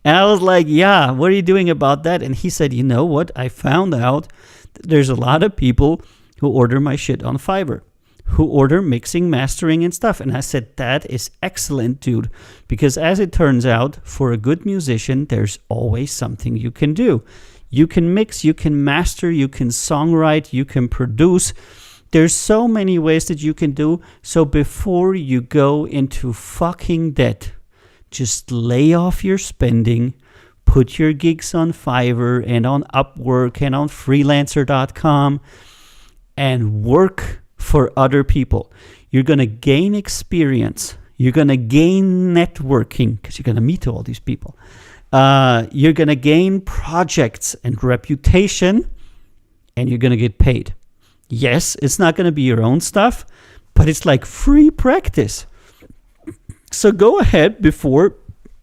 I was like, yeah, what are you doing about that? And he said, you know what? I found out that there's a lot of people who order my shit on Fiverr, who order mixing, mastering, and stuff. And I said, that is excellent, dude. Because as it turns out, for a good musician, there's always something you can do. You can mix, you can master, you can songwrite, you can produce. There's so many ways that you can do. So before you go into fucking debt, just lay off your spending, put your gigs on Fiverr and on Upwork and on freelancer.com and work for other people. You're going to gain experience. You're going to gain networking because you're going to meet all these people. You're going to gain projects and reputation, and you're going to get paid. Yes, it's not going to be your own stuff, but it's like free practice. So go ahead before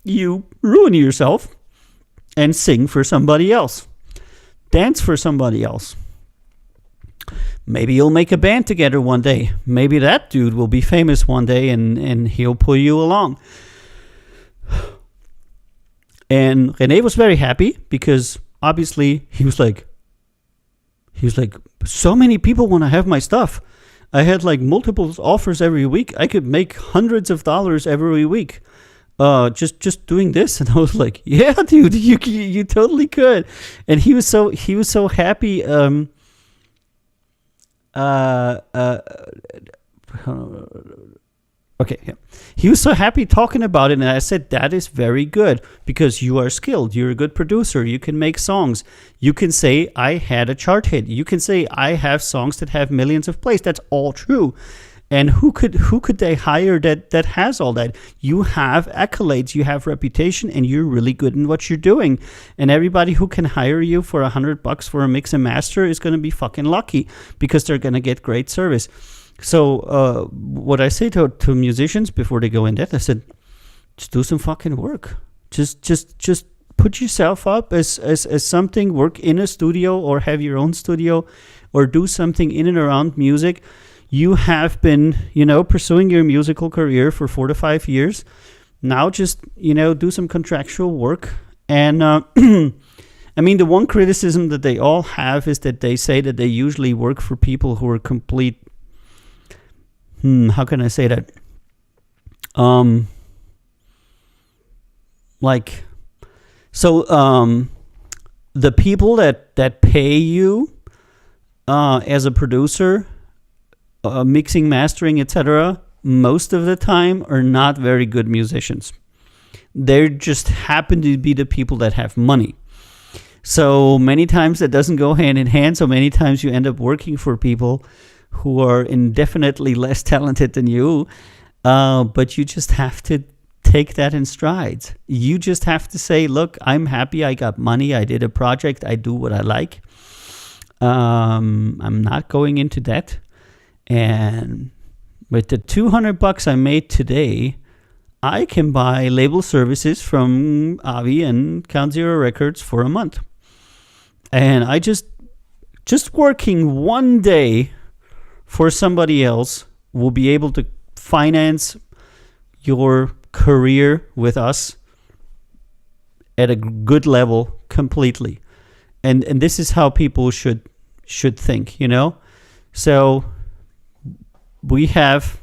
you ruin yourself and sing for somebody else. Dance for somebody else. Maybe you'll make a band together one day. Maybe that dude will be famous one day and he'll pull you along. And René was very happy because obviously he was like, so many people want to have my stuff. I had like multiple offers every week. I could make hundreds of dollars every week. Just doing this. And I was like, yeah, dude, you totally could. And he was so happy. Okay, yeah. He was so happy talking about it, and I said, that is very good, because you are skilled, you're a good producer, you can make songs. You can say, I had a chart hit. You can say, I have songs that have millions of plays. That's all true. And who could they hire that has all that? You have accolades, you have reputation, and you're really good in what you're doing. And everybody who can hire you for $100 for a mix and master is going to be fucking lucky, because they're going to get great service. So what I say to musicians before they go in debt, I said, just do some fucking work. Just put yourself up as something, work in a studio or have your own studio or do something in and around music. You have been, pursuing your musical career for 4 to 5 years. Now just, do some contractual work and I mean, the one criticism that they all have is that they say that they usually work for people who are complete. How can I say that? Like, so the people that pay you as a producer, mixing, mastering, etc., most of the time are not very good musicians. They just happen to be the people that have money. So many times that doesn't go hand in hand. So many times you end up working for people who are indefinitely less talented than you. But you just have to take that in strides. You just have to say, look, I'm happy. I got money. I did a project. I do what I like. I'm not going into debt. And with the $200 I made today, I can buy label services from Avi and Count Zero Records for a month. And I just working one day for somebody else will be able to finance your career with us at a good level completely. And this is how people should think, you know? So we have,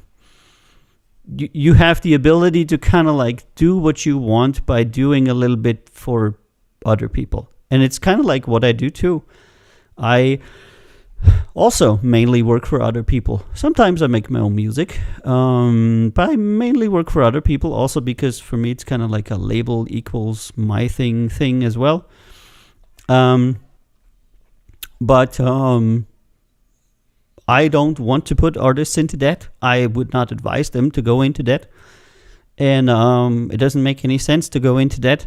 you have the ability to kind of like do what you want by doing a little bit for other people. And it's kind of like what I do too. I also mainly work for other people. Sometimes I make my own music, but I mainly work for other people also because for me it's kind of like a label equals my thing as well. But I don't want to put artists into debt. I would not advise them to go into debt. And it doesn't make any sense to go into debt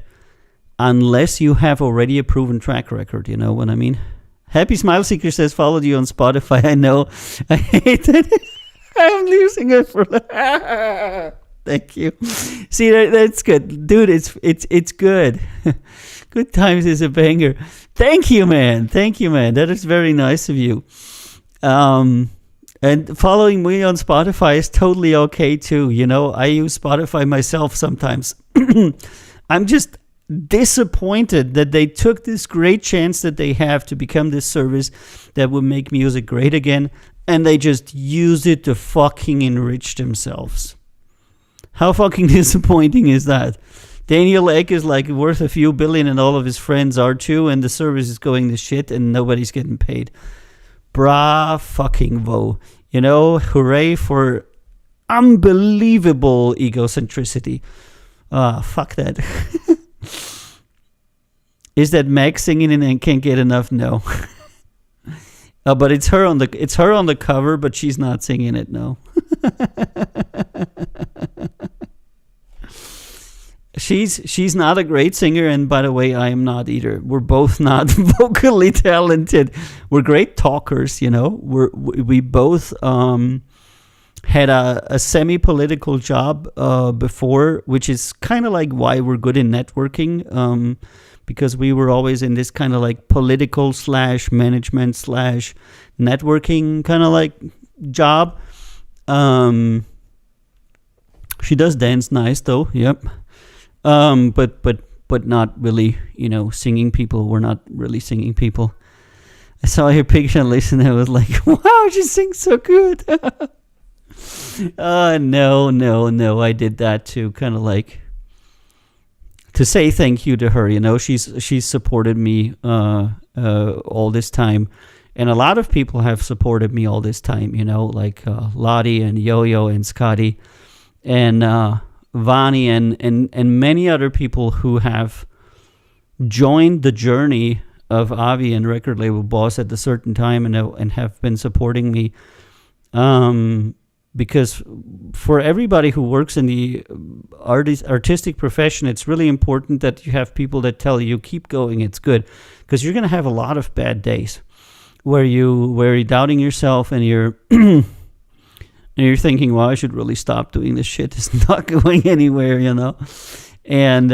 unless you have already a proven track record, you know what I mean? Happy Smile Seeker says, followed you on Spotify. I know. I hate it. I'm losing it for thank you. See, that's good. Dude, it's good. Good Times is a banger. Thank you, man. That is very nice of you. And following me on Spotify is totally okay too. You know, I use Spotify myself sometimes. I'm just disappointed that they took this great chance that they have to become this service that will make music great again, and they just used it to fucking enrich themselves. How fucking disappointing is that? Daniel Ek is like worth a few billion and all of his friends are too, and the service is going to shit and nobody's getting paid. Bra fucking vo. You know, hooray for unbelievable egocentricity. Fuck that. Is that Meg singing it and can't get enough? No. But it's her on the cover, but she's not singing it. No. She's not a great singer, and by the way, I am not either. We're both not vocally talented. We're great talkers, you know. We both had a semi-political job before, which is kind of like why we're good in networking, because we were always in this kind of like political / management / networking kind of like job. She does dance nice though. Yep. But not really, you know, singing people. We're not really singing people. I saw her picture and listened, and I was like, wow, she sings so good. No, I did that to kind of like to say thank you to her. You know, she's supported me all this time, and a lot of people have supported me all this time. You know, like Lottie and Yo-Yo and Scotty and Vani and many other people who have joined the journey of Avi and Record Label Boss at a certain time and have been supporting me. Because for everybody who works in the artistic profession, it's really important that you have people that tell you, keep going, it's good. Because you're going to have a lot of bad days where you're doubting yourself and you're thinking, well, I should really stop doing this shit. It's not going anywhere, you know. And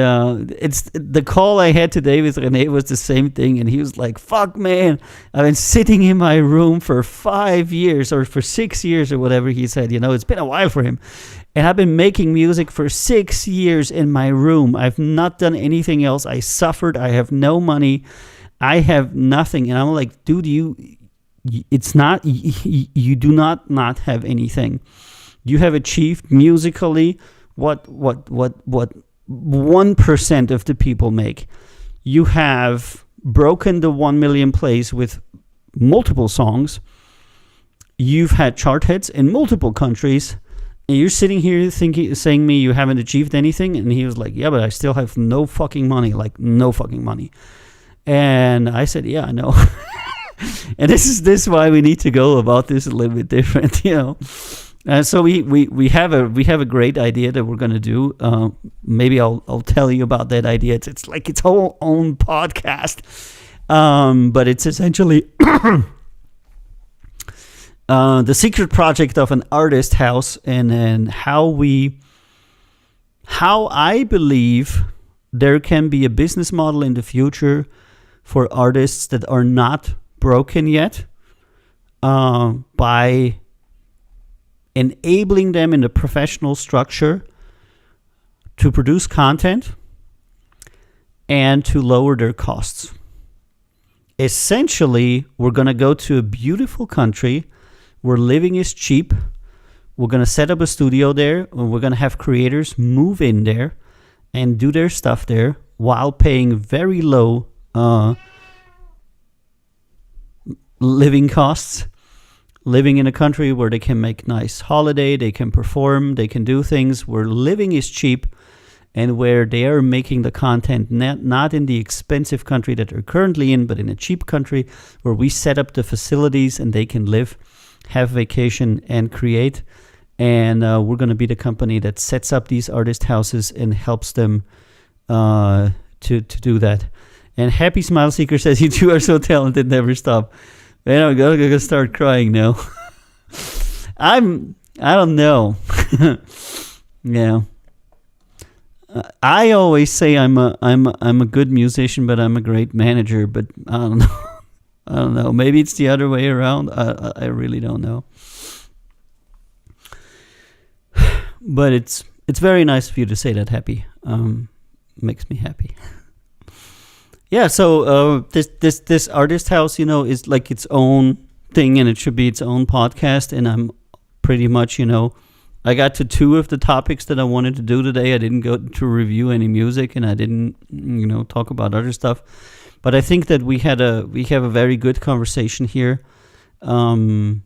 it's the call I had today with Rene was the same thing, and he was like, fuck, man, I've been sitting in my room for 5 years or for 6 years or whatever he said. You know, it's been a while for him, and I've been making music for 6 years in my room. I've not done anything else. I suffered. I have no money. I have nothing. And I'm like, dude, it's not, you do not have anything. You have achieved musically what 1% of the people make. You have broken the 1 million plays with multiple songs. You've had chart hits in multiple countries. And you're sitting here saying me you haven't achieved anything. And he was like, yeah, but I still have no fucking money. Like, no fucking money. And I said, yeah, I know. And this is why we need to go about this a little bit different, you know. So we have a great idea that we're gonna do. Maybe I'll tell you about that idea. It's like its whole own podcast, but it's essentially the secret project of an artist house, and how I believe there can be a business model in the future for artists that are not broken yet, by enabling them in the professional structure to produce content and to lower their costs. Essentially, we're going to go to a beautiful country where living is cheap. We're going to set up a studio there, and we're going to have creators move in there and do their stuff there while paying very low living costs. Living in a country where they can make nice holiday, they can perform, they can do things where living is cheap, and where they are making the content not in the expensive country that they're currently in, but in a cheap country where we set up the facilities and they can live, have vacation, and create. And we're going to be the company that sets up these artist houses and helps them to do that. And Happy Smile Seeker says, you two are so talented, never stop. Man, I'm gonna start crying now. I don't know. Yeah. I always say I'm a good musician, but I'm a great manager. But I don't know. I don't know. Maybe it's the other way around. I really don't know. But it's very nice of you to say that, Happy. Makes me happy. Yeah, so this artist house, you know, is like its own thing, and it should be its own podcast. And I'm pretty much, you know, I got to 2 of the topics that I wanted to do today. I didn't go to review any music, and I didn't, you know, talk about other stuff. But I think that we have a very good conversation here, and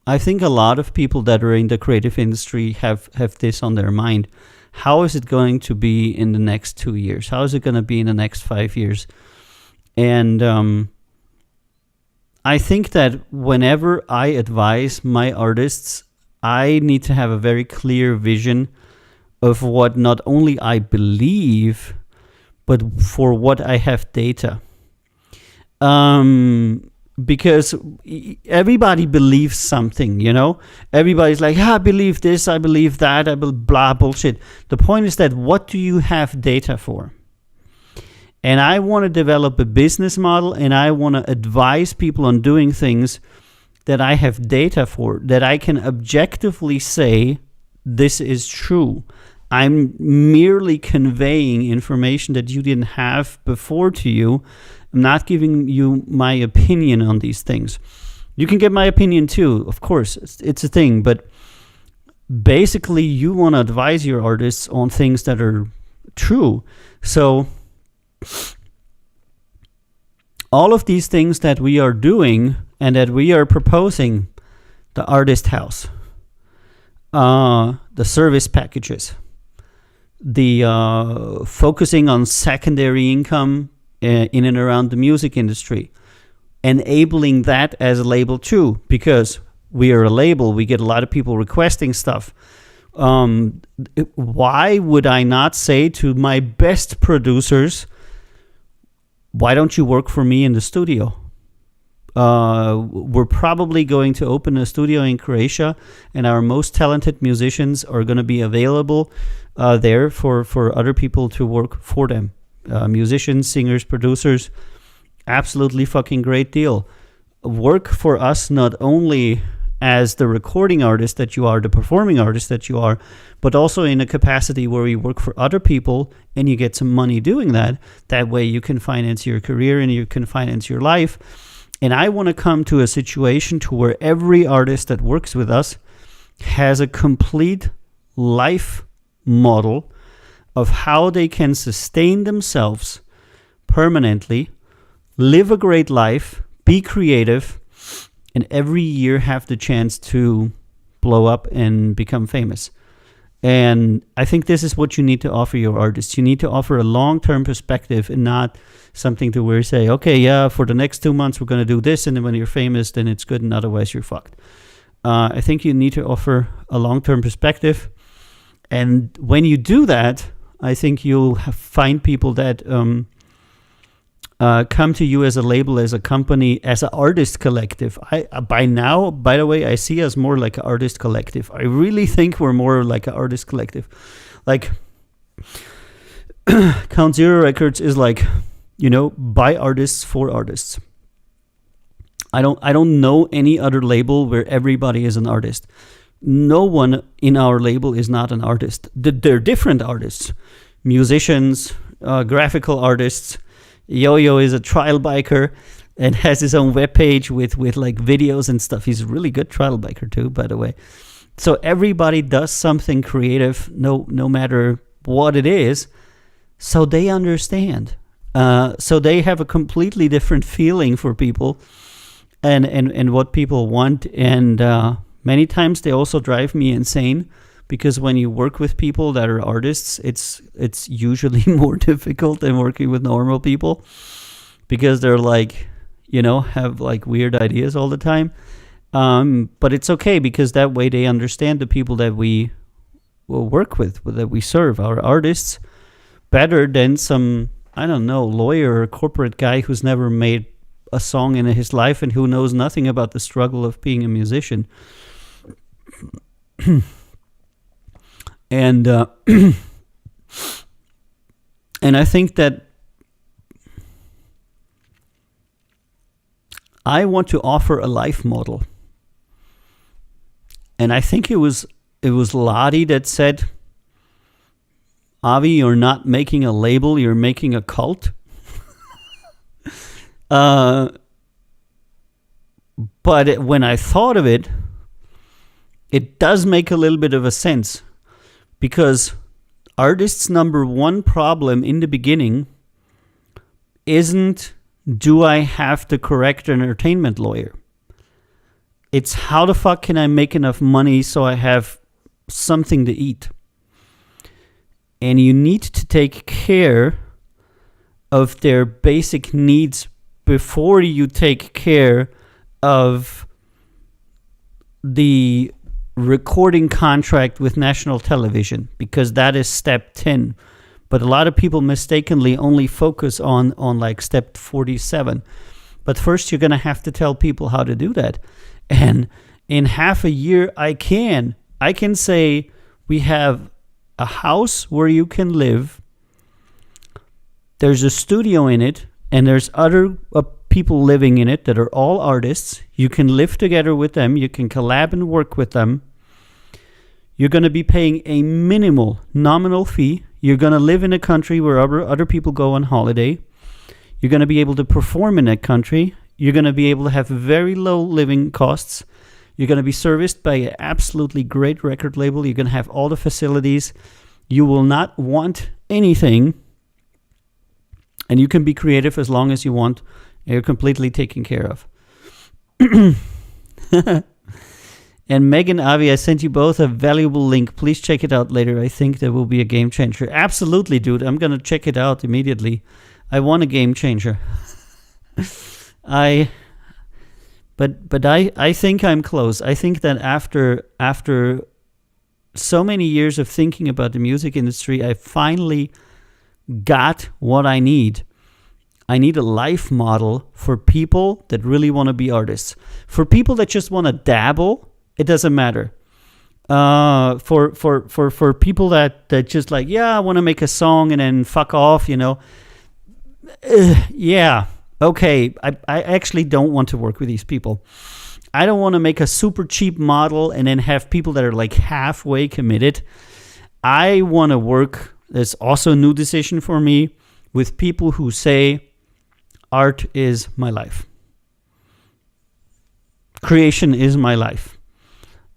I think a lot of people that are in the creative industry have this on their mind. How is it going to be in the next 2 years? How is it going to be in the next 5 years? And I think that whenever I advise my artists, I need to have a very clear vision of what not only I believe, but for what I have data. Because everybody believes something, you know? Everybody's like, I believe this, I believe that, I believe blah bullshit. The point is that what do you have data for? And I want to develop a business model, and I want to advise people on doing things that I have data for, that I can objectively say this is true. I'm merely conveying information that you didn't have before to you. I'm not giving you my opinion on these things. You can get my opinion too, of course. It's a thing, but basically you want to advise your artists on things that are true. So all of these things that we are doing and that we are proposing, the artist house, the service packages, the focusing on secondary income in and around the music industry, enabling that as a label too, because we are a label, we get a lot of people requesting stuff. Why would I not say to my best producers, why don't you work for me in the studio? We're probably going to open a studio in Croatia, and our most talented musicians are going to be available there for other people to work for them. Musicians, singers, producers, absolutely fucking great deal. Work for us not only as the recording artist that you are, the performing artist that you are, but also in a capacity where you work for other people and you get some money doing that. That way you can finance your career and you can finance your life. And I want to come to a situation to where every artist that works with us has a complete life model of how they can sustain themselves permanently, live a great life, be creative, and every year have the chance to blow up and become famous. And I think this is what you need to offer your artists. You need to offer a long-term perspective and not something to where you say, okay, yeah, for the next 2 months we're going to do this, and then when you're famous, then it's good, and otherwise you're fucked. I think you need to offer a long-term perspective. And when you do that, I think you'll find people that come to you as a label, as a company, as an artist collective. By now, by the way, I see us more like an artist collective. I really think we're more like an artist collective. Like, Count Zero Records is like, by artists for artists. I don't know any other label where everybody is an artist. No one in our label is not an artist. They're different artists, musicians, graphical artists. Yo-Yo is a trial biker and has his own webpage with like videos and stuff. He's a really good trial biker too, by the way. So everybody does something creative, no matter what it is, so they understand. So they have a completely different feeling for people and what people want. And many times they also drive me insane, because when you work with people that are artists, it's usually more difficult than working with normal people, because they're like, have like weird ideas all the time. But it's okay, because that way they understand the people that we will work with, that we serve, our artists, better than some, I don't know, lawyer or corporate guy who's never made a song in his life and who knows nothing about the struggle of being a musician. And and I think that I want to offer a life model. And I think it was Lottie that said, Avi, you're not making a label, you're making a cult. But when I thought of it, it does make a little bit of a sense. Because artists' number one problem in the beginning isn't, do I have the correct entertainment lawyer? It's, how the fuck can I make enough money so I have something to eat? And you need to take care of their basic needs before you take care of the recording contract with national television, because that is step 10. But a lot of people mistakenly only focus on like step 47. But first you're going to have to tell people how to do that. And in half a year, I can say, we have a house where you can live. There's a studio in it, and there's other people living in it that are all artists. You can live together with them. You can collab and work with them. You're going to be paying a minimal, nominal fee. You're going to live in a country where other people go on holiday. You're going to be able to perform in that country. You're going to be able to have very low living costs. You're going to be serviced by an absolutely great record label. You're going to have all the facilities. You will not want anything. And you can be creative as long as you want. You're completely taken care of. And Megan, Avi, I sent you both a valuable link. Please check it out later. I think that will be a game changer. Absolutely, dude. I'm going to check it out immediately. I want a game changer. I think I'm close. I think that after so many years of thinking about the music industry, I finally got what I need. I need a life model for people that really want to be artists. For people that just want to dabble, it doesn't matter. For people that just like, yeah, I want to make a song and then fuck off, yeah, okay. I actually don't want to work with these people. I don't want to make a super cheap model and then have people that are like halfway committed. I want to work, there's also a new decision for me, with people who say art is my life. Creation is my life.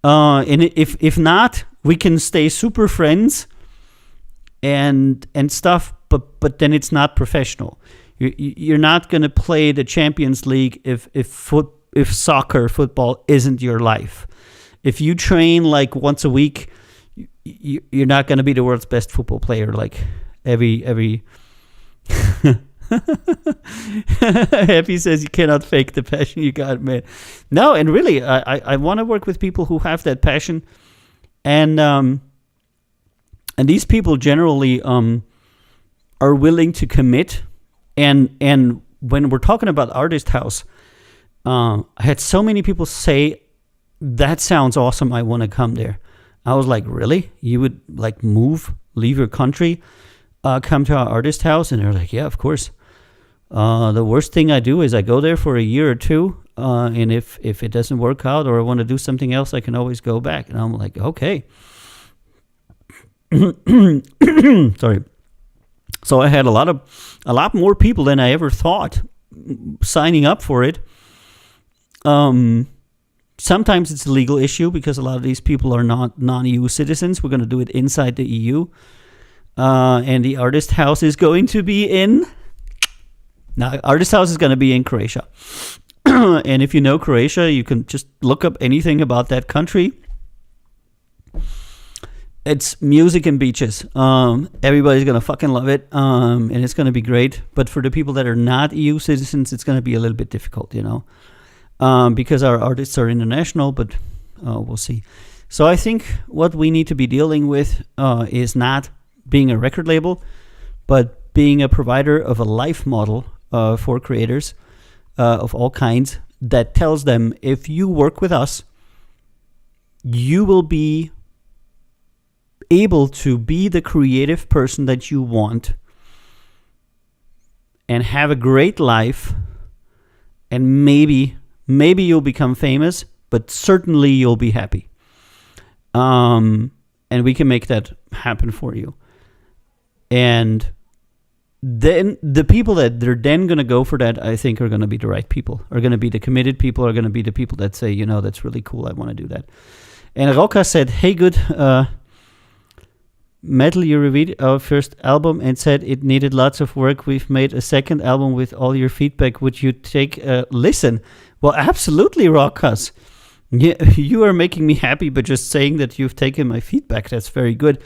And if not, we can stay super friends and stuff, but then it's not professional. You're not going to play the Champions League if soccer, football isn't your life. If you train like once a week, you're not going to be the world's best football player. Like every Happy says you cannot fake the passion you got, man. No, and really, I want to work with people who have that passion, and these people generally are willing to commit. And when we're talking about Artist House, I had so many people say, that sounds awesome, I want to come there. I was like, really? You would like leave your country, come to our Artist House? And they're like, yeah, of course. The worst thing I do is I go there for a year or two, and if it doesn't work out or I want to do something else, I can always go back. And I'm like, okay. Sorry. So I had a lot more people than I ever thought signing up for it. Sometimes it's a legal issue because a lot of these people are not non-EU citizens. We're going to do it inside the EU. And the Artist House is going to be in... Now, Artist House is going to be in Croatia. And if you know Croatia, you can just look up anything about that country. It's music and beaches. Everybody's going to fucking love it. And it's going to be great. But for the people that are not EU citizens, it's going to be a little bit difficult, because our artists are international, but we'll see. So I think what we need to be dealing with is not being a record label, but being a provider of a life model for creators of all kinds that tells them, if you work with us, you will be able to be the creative person that you want and have a great life, and maybe you'll become famous, but certainly you'll be happy. And we can make that happen for you. And then the people that they're then going to go for that, I think, are going to be the right people, are going to be the committed people, are going to be the people that say, that's really cool, I want to do that. And Roka said, hey, good, Metal, you reviewed our first album and said it needed lots of work. We've made a second album with all your feedback. Would you take a listen? Well, absolutely, Rokas. Yeah, you are making me happy by just saying that you've taken my feedback. That's very good.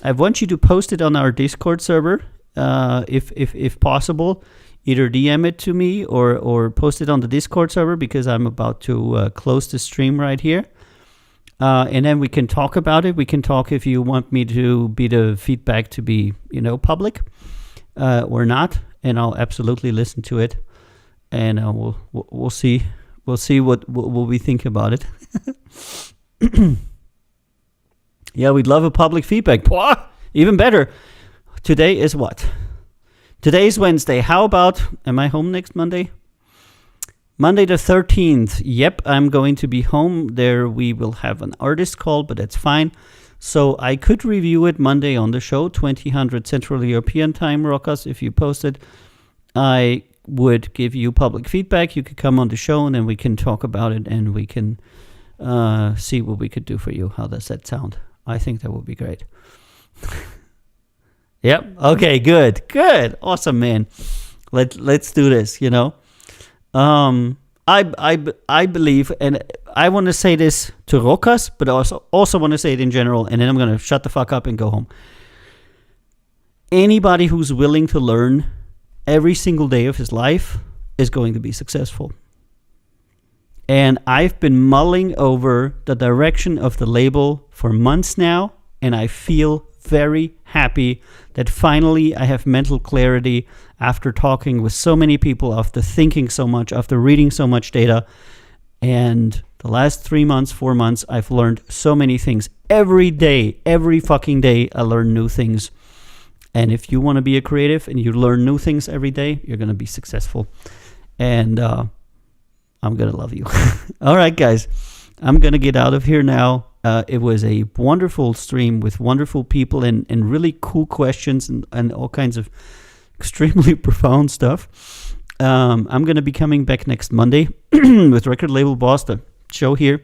I want you to post it on our Discord server, if possible. Either DM it to me or post it on the Discord server, because I'm about to close the stream right here. And then we can talk about it. We can talk if you want me to be the feedback to be, public or not. And I'll absolutely listen to it. And we'll see. We'll see what we think about it. Yeah, we'd love a public feedback. Pwah! Even better. Today is what? Today is Wednesday. How about, am I home next Monday? Monday the 13th. Yep, I'm going to be home. There we will have an artist call, but that's fine. So I could review it Monday on the show, 2000 Central European Time, Rokas. If you post it, I would give you public feedback. You could come on the show and then we can talk about it and we can see what we could do for you. How does that sound? I think that would be great. Yep. Okay, good. Awesome, man. Let's do this, I believe, and I want to say this to Rokas, but I also want to say it in general, and then I'm going to shut the fuck up and go home. Anybody who's willing to learn every single day of his life is going to be successful. And I've been mulling over the direction of the label for months now, and I feel very happy that finally I have mental clarity after talking with so many people, after thinking so much, after reading so much data. And the last 3 months, 4 months, I've learned so many things. Every day, every fucking day, I learn new things. And if you want to be a creative and you learn new things every day, you're going to be successful. And I'm gonna love you. All right, guys, I'm gonna get out of here now. It was a wonderful stream with wonderful people and really cool questions and all kinds of extremely profound stuff. I'm gonna be coming back next Monday with Record Label Boss, the show here.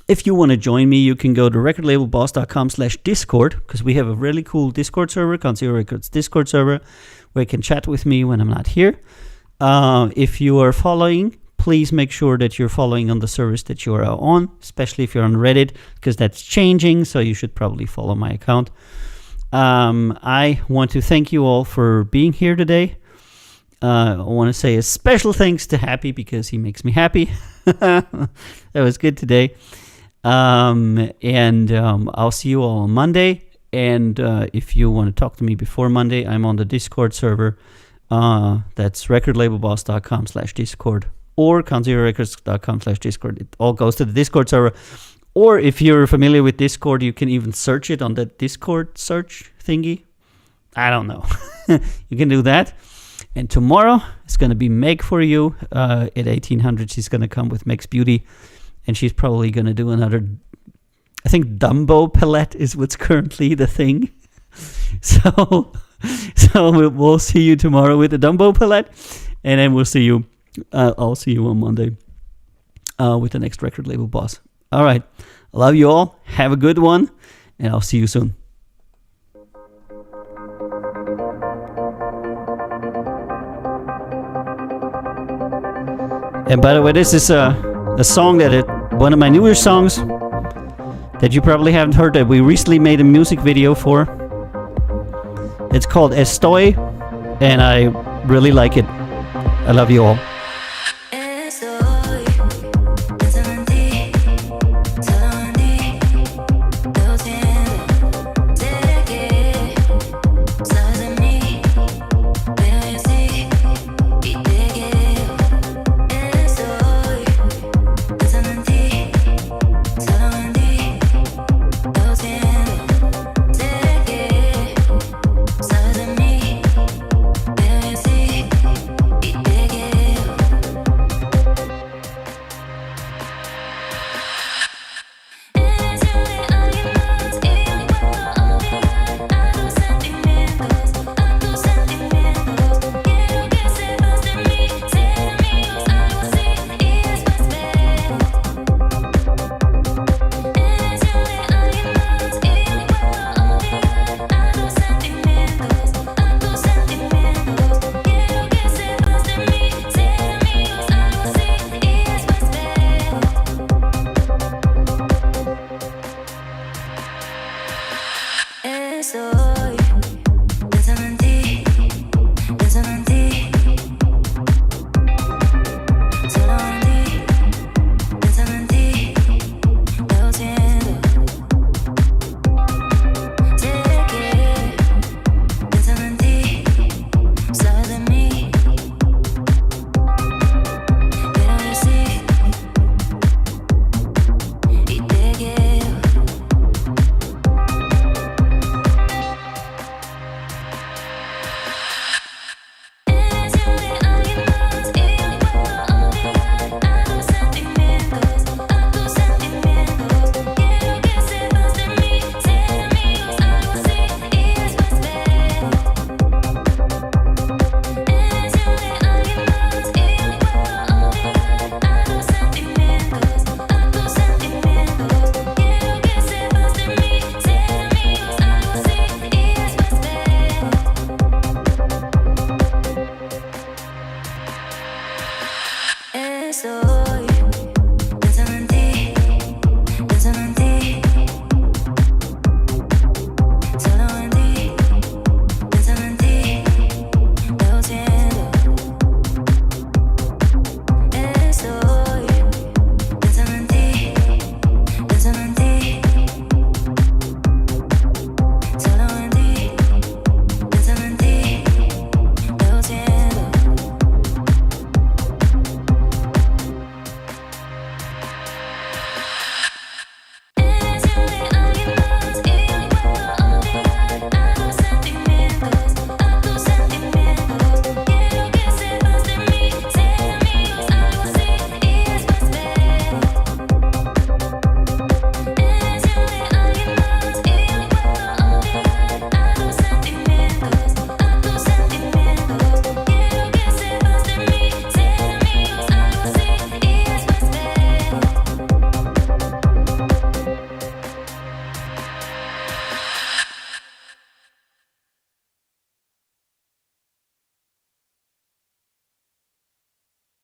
If you want to join me, you can go to recordlabelboss.com/discord, because we have a really cool Discord server, Consider Records Discord server, where you can chat with me when I'm not here. If you are following, please make sure that you're following on the service that you are on, especially if you're on Reddit, because that's changing, so you should probably follow my account. I want to thank you all for being here today. I want to say a special thanks to Happy, because he makes me happy. That was good today. I'll see you all on Monday. And if you want to talk to me before Monday, I'm on the Discord server. That's recordlabelboss.com/discord or conzerorecords.com/discord. It all goes to the Discord server. Or if you're familiar with Discord, you can even search it on the Discord search thingy. I don't know. You can do that. And tomorrow, it's going to be Meg for you. At 1800, she's going to come with Megs Beauty. And she's probably going to do another, I think Dumbo palette is what's currently the thing. So we'll see you tomorrow with the Dumbo palette. And then I'll see you on Monday with the next Record Label Boss. All right. I love you all. Have a good one. And I'll see you soon. And by the way, this is a song one of my newer songs that you probably haven't heard, that we recently made a music video for. It's called Estoy, and I really like it. I love you all.